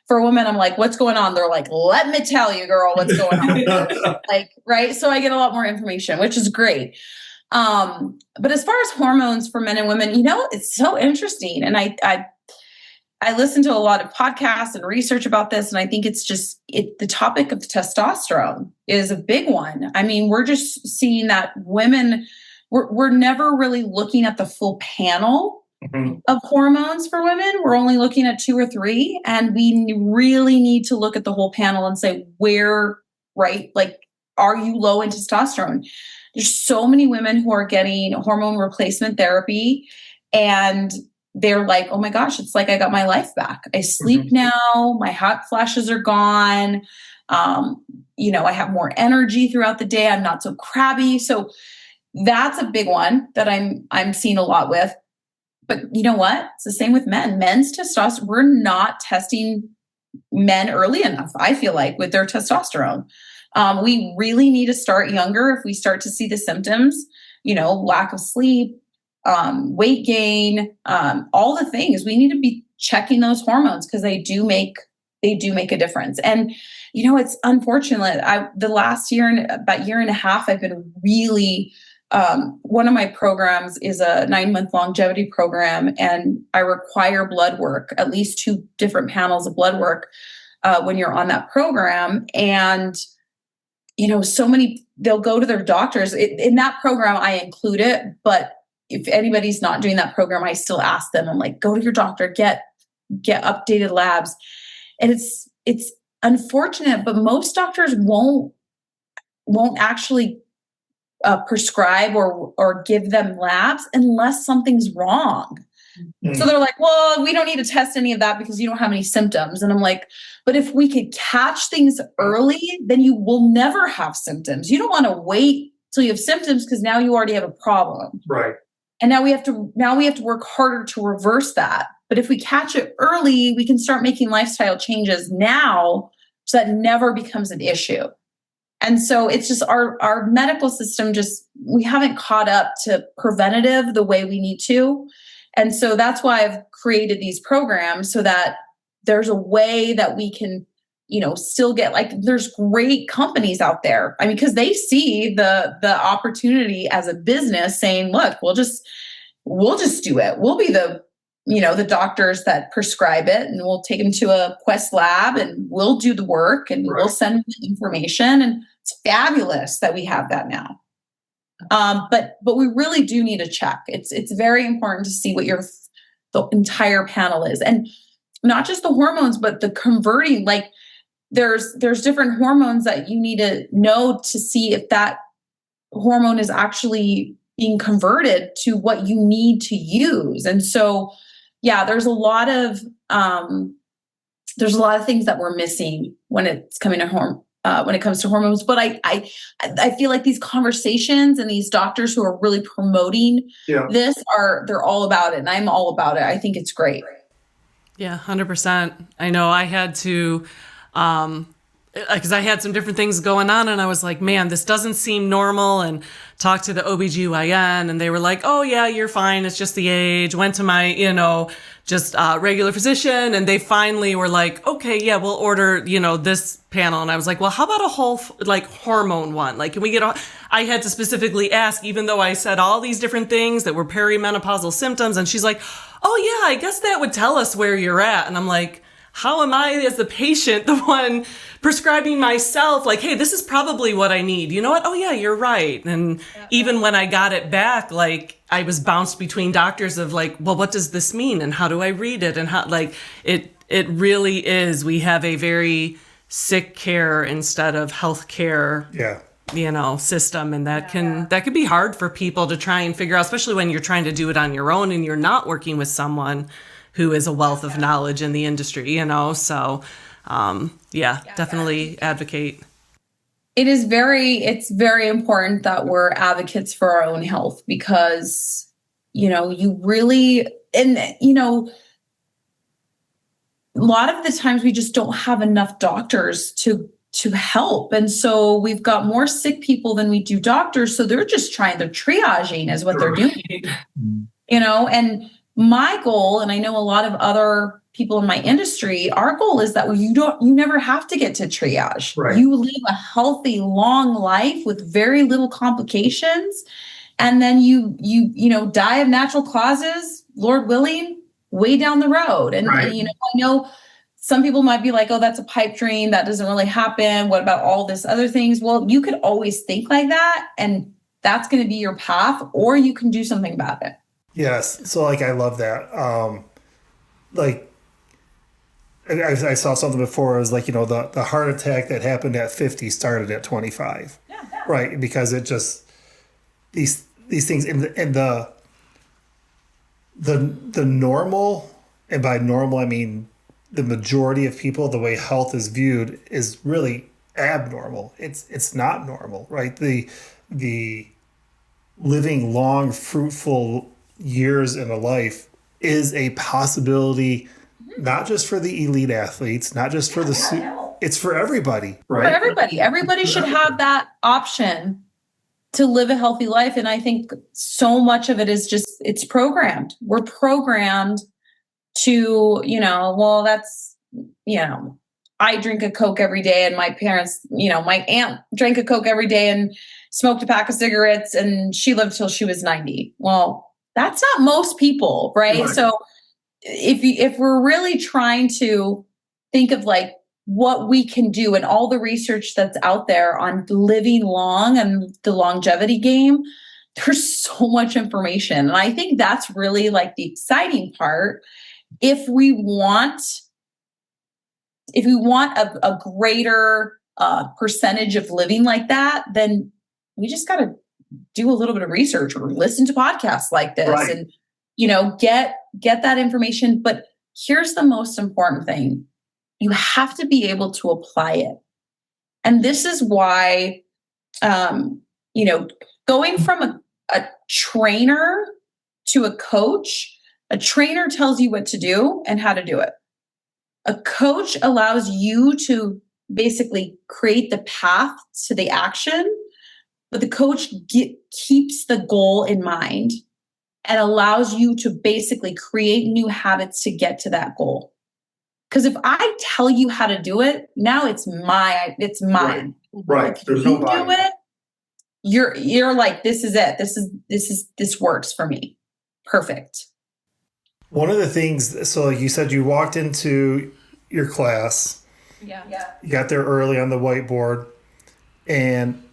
For a woman, I'm like, what's going on? They're like, let me tell you, girl, what's going on. Like, right. So I get a lot more information, which is great. But as far as hormones for men and women, it's so interesting. And I listen to a lot of podcasts and research about this. And I think it's just, the topic of testosterone is a big one. I mean, we're just seeing that women, we're never really looking at the full panel of hormones for women. We're only looking at 2 or 3, and we really need to look at the whole panel and say, where, right? Like, are you low in testosterone? There's so many women who are getting hormone replacement therapy, and they're like, oh my gosh, it's like I got my life back. I sleep now. My hot flashes are gone. I have more energy throughout the day. I'm not so crabby. So that's a big one that I'm seeing a lot with. But you know what? It's the same with men. Men's testosterone, we're not testing men early enough, I feel like, with their testosterone. We really need to start younger if we start to see the symptoms, lack of sleep, weight gain, all the things. We need to be checking those hormones because they do make a difference. And, it's unfortunate. The last about year and a half, I've been really... one of my programs is a 9-month longevity program, and I require blood work, at least 2 different panels of blood work when you're on that program. And, so many, they'll go to their doctors. In that program, I include it, but if anybody's not doing that program, I still ask them. I'm like, go to your doctor, get updated labs. And it's unfortunate, but most doctors won't actually prescribe or give them labs unless something's wrong. So they're like, well, we don't need to test any of that because you don't have any symptoms. And I'm like, but if we could catch things early, then you will never have symptoms. You don't want to wait till you have symptoms because now you already have a problem. Right. And now we have to work harder to reverse that. But if we catch it early, we can start making lifestyle changes now so that never becomes an issue. And so it's just our medical system, we haven't caught up to preventative the way we need to. And so that's why I've created these programs so that there's a way that we can, still get, like, there's great companies out there. I mean, because they see the opportunity as a business saying, look, we'll just do it. We'll be the the doctors that prescribe it, and we'll take them to a Quest lab and we'll do the work and we'll send them the information. And it's fabulous that we have that now. But we really do need to check. It's very important to see what the entire panel is, and not just the hormones, but the converting. Like there's different hormones that you need to know to see if that hormone is actually being converted to what you need to use. And so, yeah, there's a lot of things that we're missing when it's coming to when it comes to hormones. But I feel like these conversations and these doctors who are really promoting they're all about it. And I'm all about it. I think it's great. Yeah, 100%. I know I had to, because I had some different things going on and I was like, man, this doesn't seem normal, and talked to the OBGYN and they were like, oh yeah, you're fine. It's just the age. Went to my, regular physician, and they finally were like, okay, yeah, we'll order, this panel. And I was like, well, how about a whole hormone one? Like, can we I had to specifically ask, even though I said all these different things that were perimenopausal symptoms. And she's like, oh yeah, I guess that would tell us where you're at. And I'm like, how am I, as the patient, the one prescribing myself, like, hey, this is probably what I need. You know what? Oh yeah, you're right. And even when I got it back, like, I was bounced between doctors of like, well, what does this mean? And how do I read it? And how, like, it really is. We have a very sick care instead of health care. Yeah. System. And that could be hard for people to try and figure out, especially when you're trying to do it on your own and you're not working with someone who is a wealth of knowledge in the industry, so definitely advocate. It's very important that we're advocates for our own health, because, you really, and, a lot of the times we just don't have enough doctors to help. And so we've got more sick people than we do doctors. So they're triaging is what they're doing, and my goal, and I know a lot of other people in my industry, our goal is that you never have to get to triage. Right. You live a healthy, long life with very little complications. And then you die of natural causes, Lord willing, way down the road. And, right. I know some people might be like, oh, that's a pipe dream. That doesn't really happen. What about all this other things? Well, you could always think like that, and that's going to be your path, or you can do something about it. Yes. So I love that. I saw something before. It was like, the heart attack that happened at 50 started at 25. Yeah. Right. Because it just, these things, and the normal, and by normal, I mean, the majority of people, the way health is viewed is really abnormal. It's not normal, right? The living long, fruitful years in a life is a possibility, not just for the elite athletes, not just for it's for everybody, right? For everybody should have that option to live a healthy life. And I think so much of it is just, it's programmed. We're programmed to, that's, I drink a Coke every day, and my parents, my aunt drank a Coke every day and smoked a pack of cigarettes, and she lived till she was 90. Well, that's not most people, right? So if we're really trying to think of like what we can do, and all the research that's out there on living long and the longevity game, there's so much information. And I think that's really like the exciting part. If we want a greater percentage of living like that, then we just got to do a little bit of research or listen to podcasts like this, right, and, get that information. But here's the most important thing. You have to be able to apply it. And this is why, going from a trainer to a coach, a trainer tells you what to do and how to do it. A coach allows you to basically create the path to the action, but the coach keeps the goal in mind and allows you to basically create new habits to get to that goal. Because if I tell you how to do it, now it's mine. Right. If you do it, you're like, this is it. This works for me. Perfect. One of the things, so like you said, you walked into your class, Yeah. you got there early on the whiteboard, and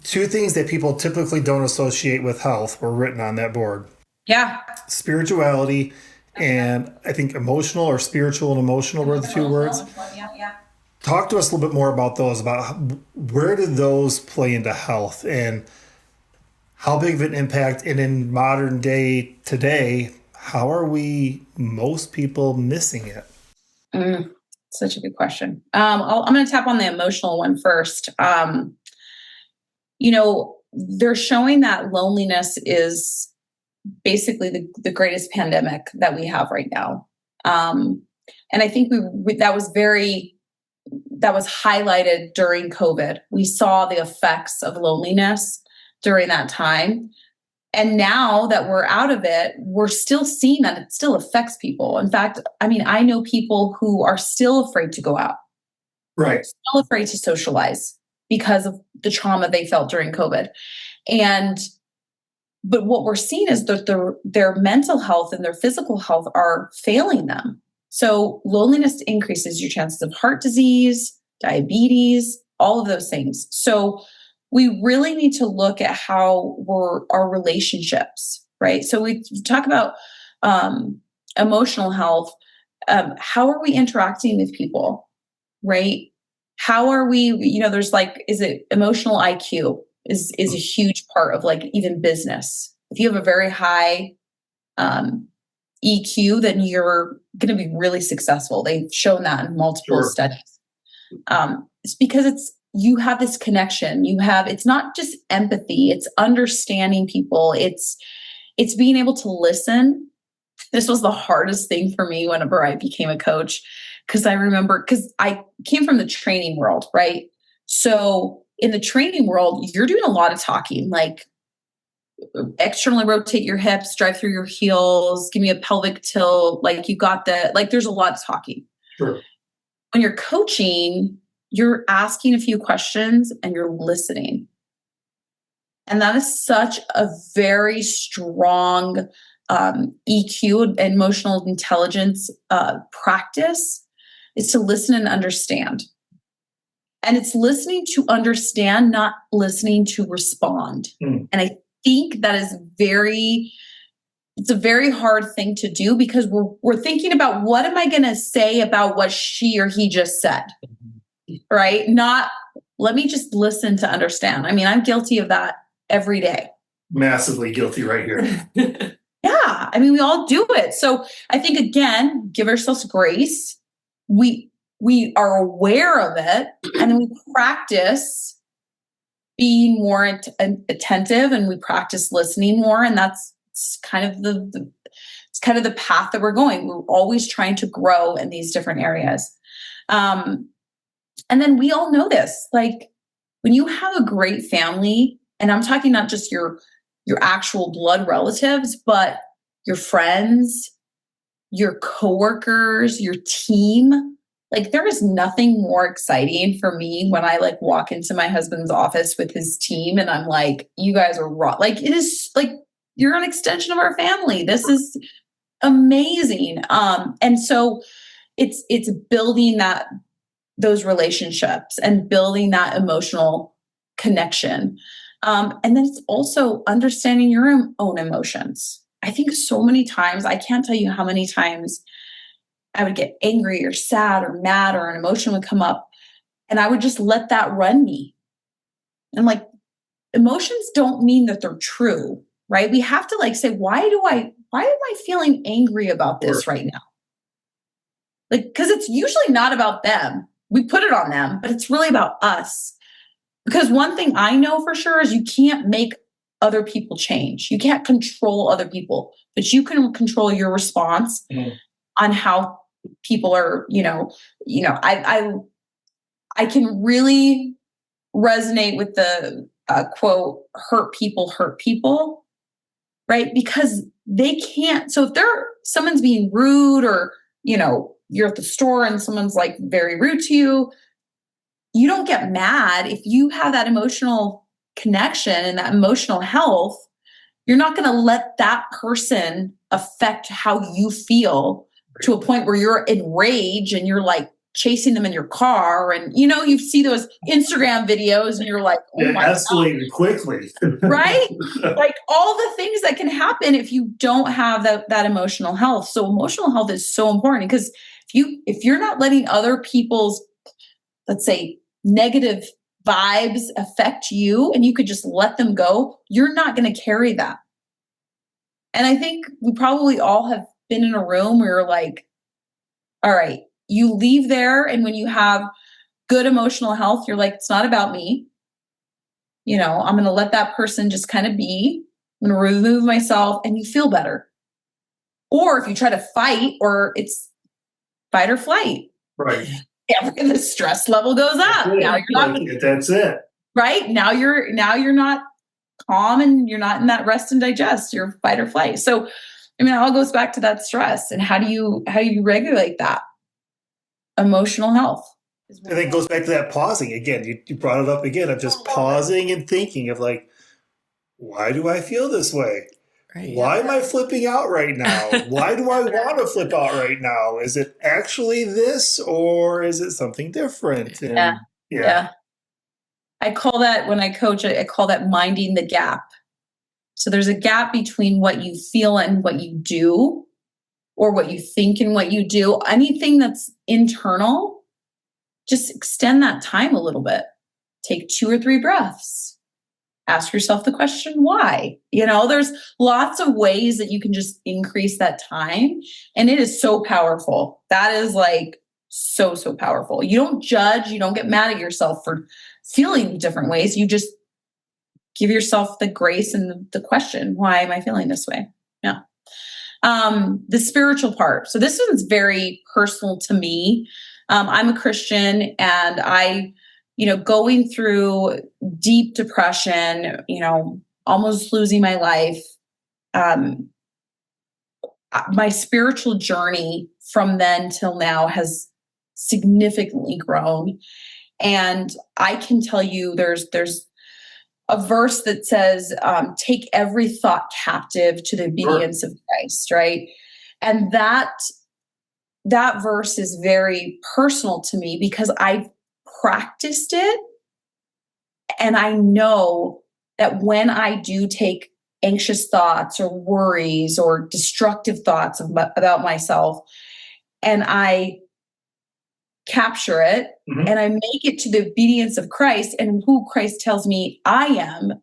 two things that people typically don't associate with health were written on that board: Yeah. spirituality, and I think emotional, or spiritual and emotional were the two words. Yeah. Talk to us a little bit more about those, about where do those play into health and how big of an impact, and in modern day today, how are most people missing it? Such a good question. I'm going to tap on the emotional one first. They're showing that loneliness is basically the greatest pandemic that we have right now. And I think that was highlighted during COVID. We saw the effects of loneliness during that time. And now that we're out of it, we're still seeing that it still affects people. In fact, I know people who are still afraid to go out, Right. still afraid to socialize because of the trauma they felt during COVID. But what we're seeing is that their mental health and their physical health are failing them. So loneliness increases your chances of heart disease, diabetes, all of those things. So we really need to look at how our relationships, right? So we talk about emotional health. How are we interacting with people, right? How are we, there's is it emotional IQ is a huge part of even business. If you have a very high EQ, then you're going to be really successful. They've shown that in multiple studies. It's because you have this connection. It's not just empathy, it's understanding people. It's being able to listen. This was the hardest thing for me whenever I became a coach, because I came from the training world, right? So in the training world, you're doing a lot of talking, like externally rotate your hips, drive through your heels, give me a pelvic tilt. There's a lot of talking. Sure. When you're coaching, you're asking a few questions and you're listening. And that is such a very strong EQ, emotional intelligence practice, is to listen and understand. And it's listening to understand, not listening to respond. And I think that is it's a very hard thing to do, because we're thinking about, what am I going to say about what she or he just said? Right? Not, let me just listen to understand. I'm guilty of that every day. Massively guilty right here. Yeah. We all do it. So I think, again, give ourselves grace. We are aware of it, and then we practice being more attentive, and we practice listening more. And that's kind of the path that we're going. We're always trying to grow in these different areas. And then we all know this, when you have a great family, and I'm talking not just your actual blood relatives, but your friends, your coworkers, your team. There is nothing more exciting for me when I walk into my husband's office with his team, and I'm like, you guys are raw. It is you're an extension of our family. This is amazing. And so it's building those relationships and building that emotional connection. And then it's also understanding your own emotions. I think so many times, I can't tell you how many times I would get angry or sad or mad, or an emotion would come up, and I would just let that run me. And emotions don't mean that they're true, right? We have to say, why am I feeling angry about this right now? Because it's usually not about them. We put it on them, but it's really about us. Because one thing I know for sure is you can't make other people change. You can't control other people, but you can control your response on how people are, I can really resonate with the quote, hurt people, right? Because they can't. So if someone's being rude, or, you're at the store and someone's very rude to you, you don't get mad. If you have that emotional connection and that emotional health, you're not going to let that person affect how you feel to a point where you're enraged and you're like chasing them in your car. And, you see those Instagram videos and you're like, oh my escalated quickly. Right? Like all the things that can happen if you don't have that emotional health. So emotional health is so important because if you're not letting other people's, let's say, negative vibes affect you and you could just let them go, you're not going to carry that. And I think we probably all have been in a room where you're like, all right, you leave there. And when you have good emotional health, you're like, it's not about me. I'm going to let that person just kind of be. I'm going to remove myself and you feel better. Or if you try to fight, or it's fight or flight. Right. The stress level goes up. Now you're not, that's it. Right. Now you're not calm and you're not in that rest and digest. You're fight or flight. So, it all goes back to that stress and how do you regulate that emotional health? And it goes back to that pausing again. You brought it up again of just pausing and thinking of like, why do I feel this way? Right. Why am I flipping out right now? Why do I want to flip out right now? Is it actually this or is it something different? And, yeah. I call that, when I coach, I call that minding the gap. So there's a gap between what you feel and what you do, or what you think and what you do. Anything that's internal, just extend that time a little bit. Take 2 or 3 breaths. Ask yourself the question, why? There's lots of ways that you can just increase that time. And it is so powerful. That is like so, so powerful. You don't judge. You don't get mad at yourself for feeling different ways. You just give yourself the grace and the question, why am I feeling this way? Yeah. The spiritual part. So this one's very personal to me. I'm a Christian and I, going through deep depression, almost losing my life. My spiritual journey from then till now has significantly grown. And I can tell you there's a verse that says, take every thought captive to the obedience of Christ, right? And that verse is very personal to me because I've practiced it. And I know that when I do take anxious thoughts or worries or destructive thoughts about myself, and I capture it and I make it to the obedience of Christ and who Christ tells me I am,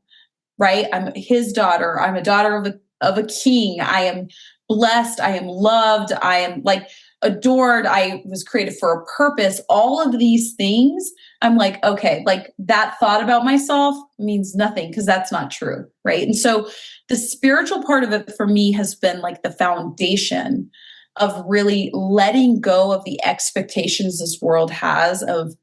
right? I'm his daughter. I'm a daughter of a king. I am blessed. I am loved. I am like adored. I was created for a purpose. All of these things, I'm like, okay, like that thought about myself means nothing because that's not true, right? And so the spiritual part of it for me has been like the foundation of really letting go of the expectations this world has of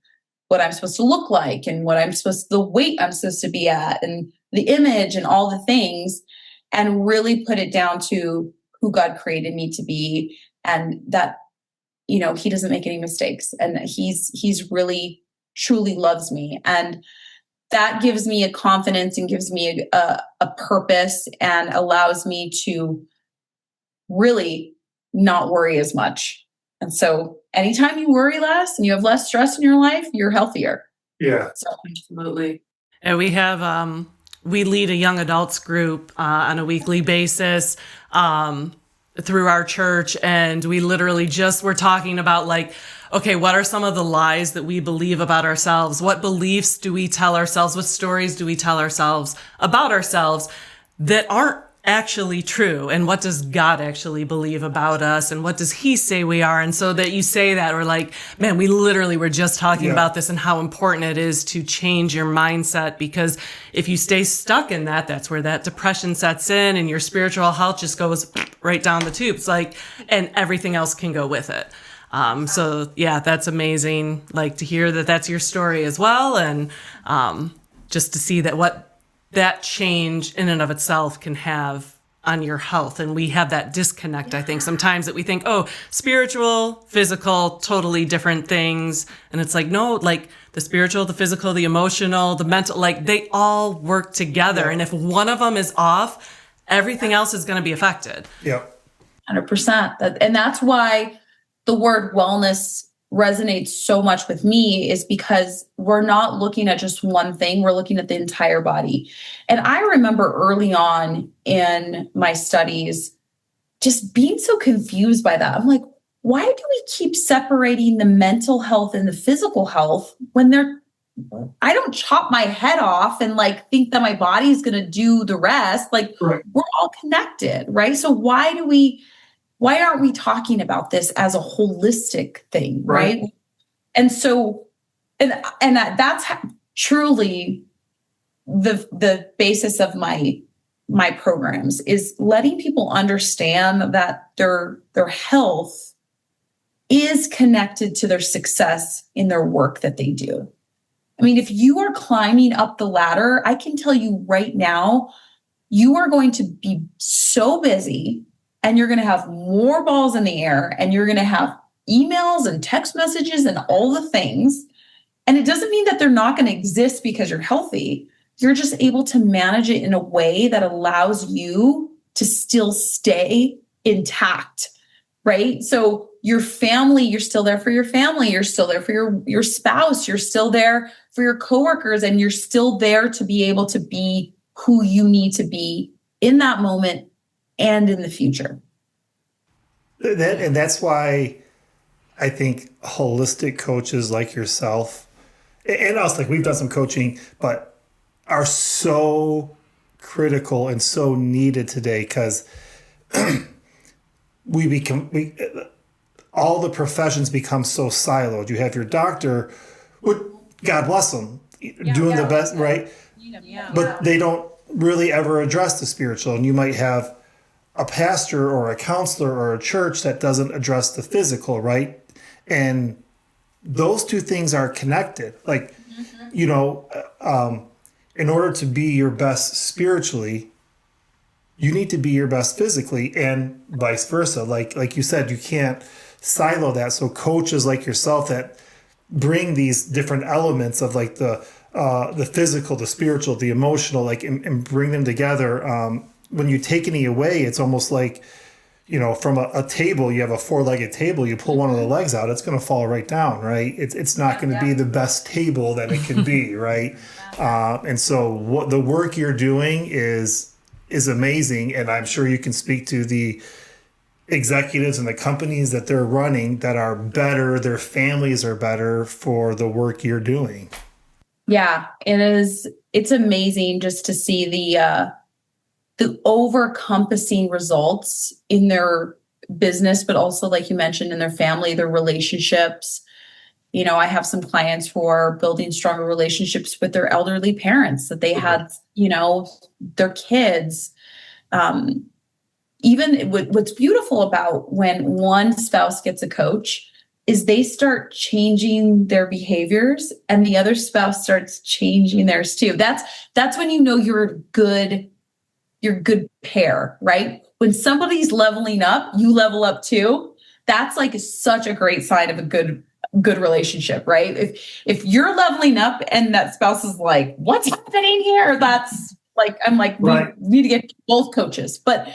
what I'm supposed to look like and the weight I'm supposed to be at and the image and all the things, and really put it down to who God created me to be. And that, he doesn't make any mistakes and he's really truly loves me. And that gives me a confidence and gives me a purpose and allows me to really not worry as much. And so anytime you worry less and you have less stress in your life, you're healthier. Yeah. So, absolutely. And we have, we lead a young adults group on a weekly basis through our church. And we literally just were talking about like, okay, what are some of the lies that we believe about ourselves? What beliefs do we tell ourselves? What stories do we tell ourselves about ourselves that aren't actually true? And what does God actually believe about us? And what does he say we are? And so that you say that, we're like, man, we literally were just talking about this and how important it is to change your mindset, because if you stay stuck in that, that's where that depression sets in and your spiritual health just goes right down the tubes, like, and everything else can go with it. So yeah, that's amazing. Like to hear that that's your story as well. And, just to see that what that change in and of itself can have on your health. And we have that disconnect, I think, sometimes that we think, oh, spiritual, physical, totally different things. And it's like, no, like the spiritual, the physical, the emotional, the mental, like they all work together. And if one of them is off, everything else is going to be affected. Yep. 100%. And that's why the word wellness resonates so much with me, is because we're not looking at just one thing. We're looking at the entire body. And I remember early on in my studies just being so confused by that. I'm like, why do we keep separating the mental health and the physical health when I don't chop my head off and like think that my body is going to do the rest. Like Right. We're all connected, right? So why aren't we talking about this as a holistic thing, right? And so, and that's truly the basis of my programs, is letting people understand that their health is connected to their success in their work that they do. I mean, if you are climbing up the ladder, I can tell you right now, you are going to be so busy, and you're going to have more balls in the air, and you're going to have emails and text messages and all the things. And it doesn't mean that they're not going to exist because you're healthy. You're just able to manage it in a way that allows you to still stay intact, right? So your family, you're still there for your family. You're still there for your spouse. You're still there for your coworkers, and you're still there to be able to be who you need to be in that moment and in the future. And that's why I think holistic coaches like yourself and us, like we've done some coaching, but are so critical and so needed today, because all the professions become so siloed. You have your doctor, God bless them, doing the best, right? But they don't really ever address the spiritual. And you might have a pastor or a counselor or a church that doesn't address the physical, right? And those two things are connected. Like, in order to be your best spiritually, you need to be your best physically, and vice versa. Like you said, you can't silo that. So coaches like yourself that bring these different elements of like the physical, the spiritual, the emotional, like and bring them together. When you take any away, it's almost like, from a table, you have a 4-legged table, you pull one of the legs out, it's going to fall right down, right? It's not going to be the best table that it can be, right? And so what the work you're doing is amazing. And I'm sure you can speak to the executives and the companies that they're running that are better, their families are better for the work you're doing. Yeah, it is. It's amazing just to see the over-compassing results in their business, but also, like you mentioned, in their family, their relationships. I have some clients who are building stronger relationships with their elderly parents that they had, their kids. Even what's beautiful about when one spouse gets a coach is they start changing their behaviors and the other spouse starts changing theirs too. That's when you're a good pair, right? When somebody's leveling up, you level up too. That's like such a great sign of a good relationship, right? If you're leveling up and that spouse is like, what's happening here? That's like, I'm like, right. We need to get both coaches. But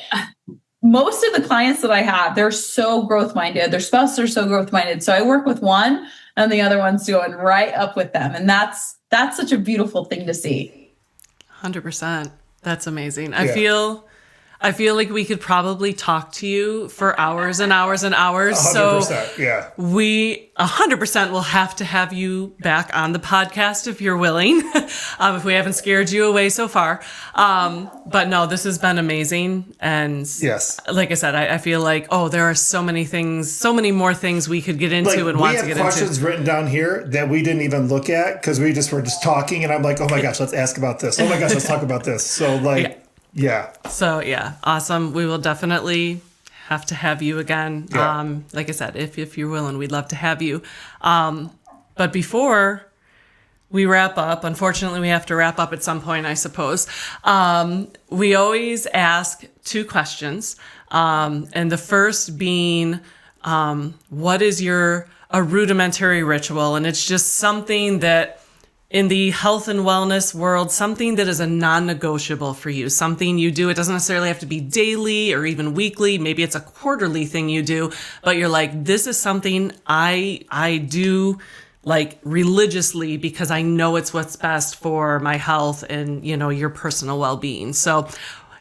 most of the clients that I have, they're so growth minded. Their spouses are so growth minded. So I work with one and the other one's going right up with them. And that's such a beautiful thing to see. 100%. That's amazing. Yeah. I feel like we could probably talk to you for hours and hours and hours. 100%, so yeah. We 100% will have to have you back on the podcast if you're willing, if we haven't scared you away so far. But no, this has been amazing. And yes, like I said, I feel like, there are so many more things we could get into and want to get into. We have questions written down here that we didn't even look at because we were just talking and I'm like, oh my gosh, let's ask about this. Oh my gosh, let's talk about this. So yeah. So yeah, awesome. We will definitely have to have you again. Yeah. Like I said, if you're willing, we'd love to have you. But before we wrap up, unfortunately, we have to wrap up at some point, I suppose. We always ask 2 questions. And the first being, what is a rudimentary ritual? And it's just something that in the health and wellness world, something that is a non-negotiable for you, something you do. It doesn't necessarily have to be daily or even weekly. Maybe it's a quarterly thing you do, but you're like, this is something I do like religiously because I know it's what's best for my health and, you know, your personal well-being. So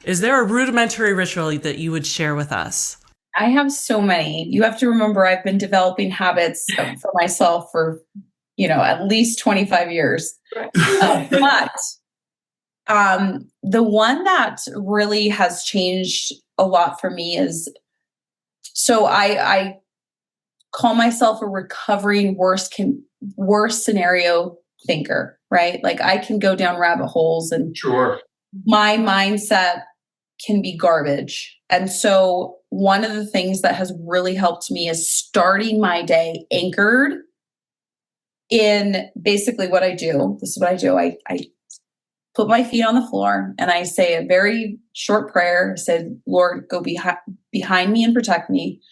is there a rudimentary ritual that you would share with us? I have so many. You have to remember I've been developing habits for myself for, you know, at least 25 years. But the one that really has changed a lot for me is, so I call myself a recovering worst scenario thinker, right? Like I can go down rabbit holes and Sure. My mindset can be garbage. And so one of the things that has really helped me is starting my day anchored in basically what I do. This is what I do. I put my feet on the floor and I say a very short prayer. I said, Lord, go behind me and protect me.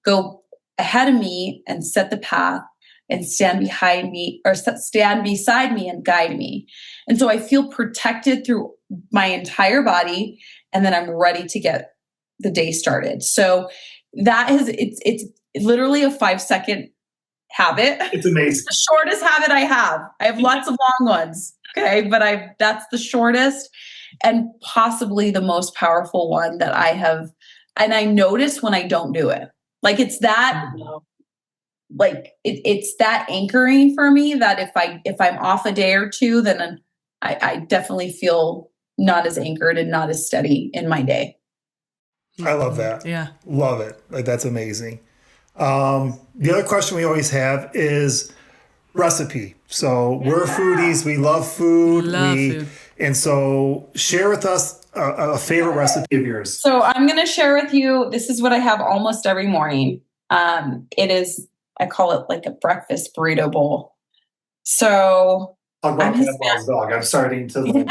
Go ahead of me and set the path, and stand behind me or stand beside me and guide me. And so I feel protected through my entire body, and then I'm ready to get the day started. So that is, it's literally a 5-second habit. It's amazing. The shortest habit I have. I have lots of long ones. Okay. But that's the shortest and possibly the most powerful one that I have. And I notice when I don't do it, like it's that, like it's that anchoring for me that if I'm off a day or two, then I definitely feel not as anchored and not as steady in my day. I love that. Yeah. Love it. Like that's amazing. The other question we always have is recipe. So we're foodies. We love food. Food. And so share with us a favorite recipe of yours. So I'm going to share with you, this is what I have almost every morning. It is, I call it like a breakfast burrito bowl. So I'm starting to like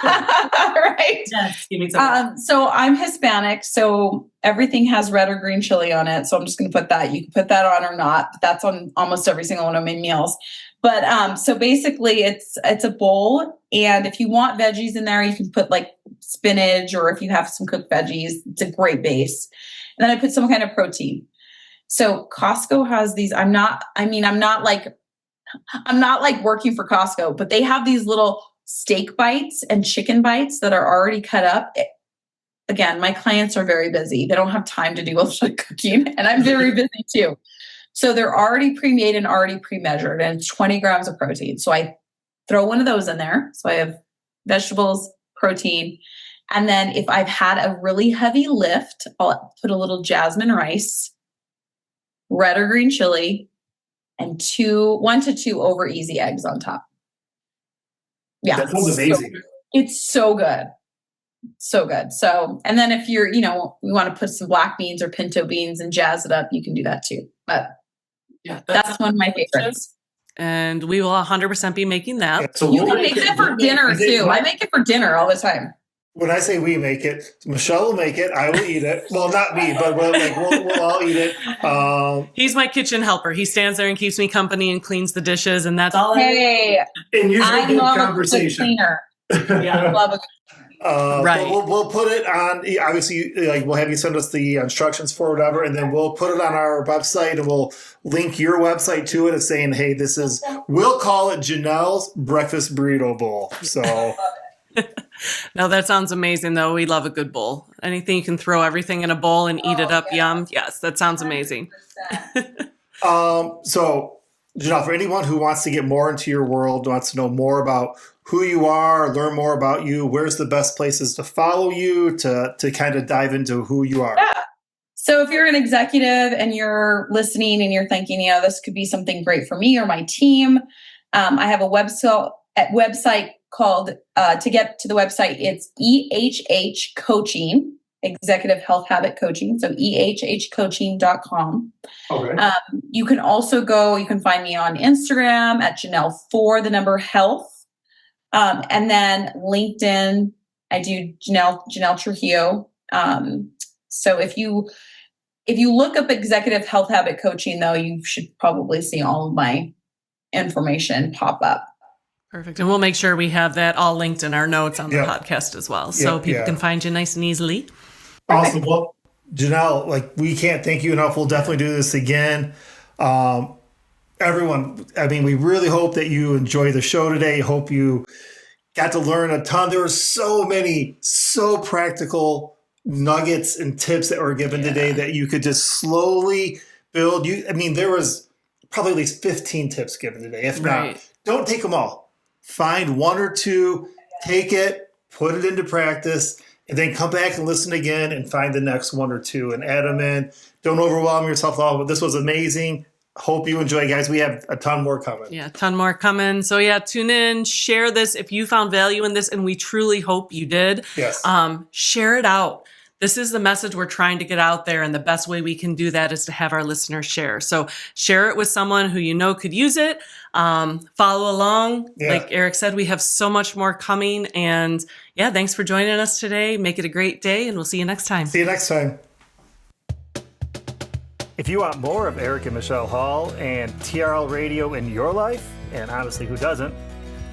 right. Yes, give me some. So I'm Hispanic, so everything has red or green chili on it. So I'm just going to put that. You can put that on or not. But that's on almost every single one of my meals. But so basically, it's a bowl, and if you want veggies in there, you can put like spinach, or if you have some cooked veggies, it's a great base. And then I put some kind of protein. So Costco has these. I'm not like working for Costco, but they have these little steak bites and chicken bites that are already cut up. Again, my clients are very busy. They don't have time to do a lot of cooking, and I'm very busy too. So they're already pre-made and already pre-measured, and it's 20 grams of protein. So I throw one of those in there. So I have vegetables, protein. And then if I've had a really heavy lift, I'll put a little jasmine rice, red or green chili, and 1 to 2 over easy eggs on top. Yeah. That sounds amazing. It's so good. So good. So, and then if you're, we want to put some black beans or pinto beans and jazz it up, you can do that too. But yeah, that's one of my favorites. And we will 100% be making that. Yeah, so you can make it for dinner too. I make it for dinner all the time. When I say we make it, Michelle will make it. I will eat it. Well, not me, but we'll all eat it. He's my kitchen helper. He stands there and keeps me company and cleans the dishes, and that's all. Hey, and usually I love conversation. A good cleaner. Yeah, I love a right. We'll put it on. Obviously, like we'll have you send us the instructions for whatever, and then we'll put it on our website, and we'll link your website to it, and saying, "Hey, we'll call it Janelle's Breakfast Burrito Bowl." So. No, that sounds amazing, though. We love a good bowl. Anything you can throw everything in a bowl and eat it up, yum. Yes, that sounds amazing. So, Janelle, for anyone who wants to get more into your world, wants to know more about who you are, learn more about you, where's the best places to follow you, to kind of dive into who you are? Yeah. So if you're an executive and you're listening and you're thinking, this could be something great for me or my team, I have a website called, to get to the website, it's EHH Coaching, Executive Health Habit Coaching. So ehhcoaching.com. Okay. You can find me on Instagram at Janelle Health. And then LinkedIn, I do Janelle Trujillo. So if you look up Executive Health Habit Coaching, though, you should probably see all of my information pop up. Perfect. And we'll make sure we have that all linked in our notes on the Yep. podcast as well. So Yep, people yeah. can find you nice and easily. Awesome. Well, Janelle, like we can't thank you enough. We'll definitely do this again. Everyone, I mean, we really hope that you enjoy the show today. Hope you got to learn a ton. There were so many, so practical nuggets and tips that were given today that you could just slowly build. There was probably at least 15 tips given today. If not, don't take them all. Find one or two, take it, put it into practice, and then come back and listen again and find the next one or two and add them in. Don't overwhelm yourself all. But this was amazing. Hope you enjoy, guys. We have a ton more coming. Yeah, a ton more coming. So tune in, share this if you found value in this, and we truly hope you did. Yes. Share it out. This is the message we're trying to get out there, and the best way we can do that is to have our listeners share. So share it with someone who you know could use it. Follow along. Yeah. Like Eric said, we have so much more coming. And thanks for joining us today. Make it a great day, and we'll see you next time. See you next time. If you want more of Eric and Michelle Hall and TRL Radio in your life, and honestly, who doesn't,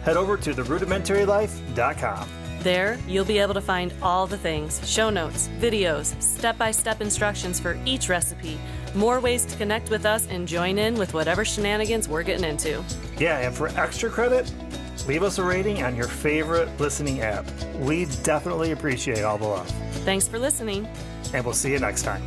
head over to theRudimentaryLife.com. There, you'll be able to find all the things, show notes, videos, step-by-step instructions for each recipe, more ways to connect with us and join in with whatever shenanigans we're getting into. Yeah, and for extra credit, leave us a rating on your favorite listening app. We definitely appreciate all the love. Thanks for listening. And we'll see you next time.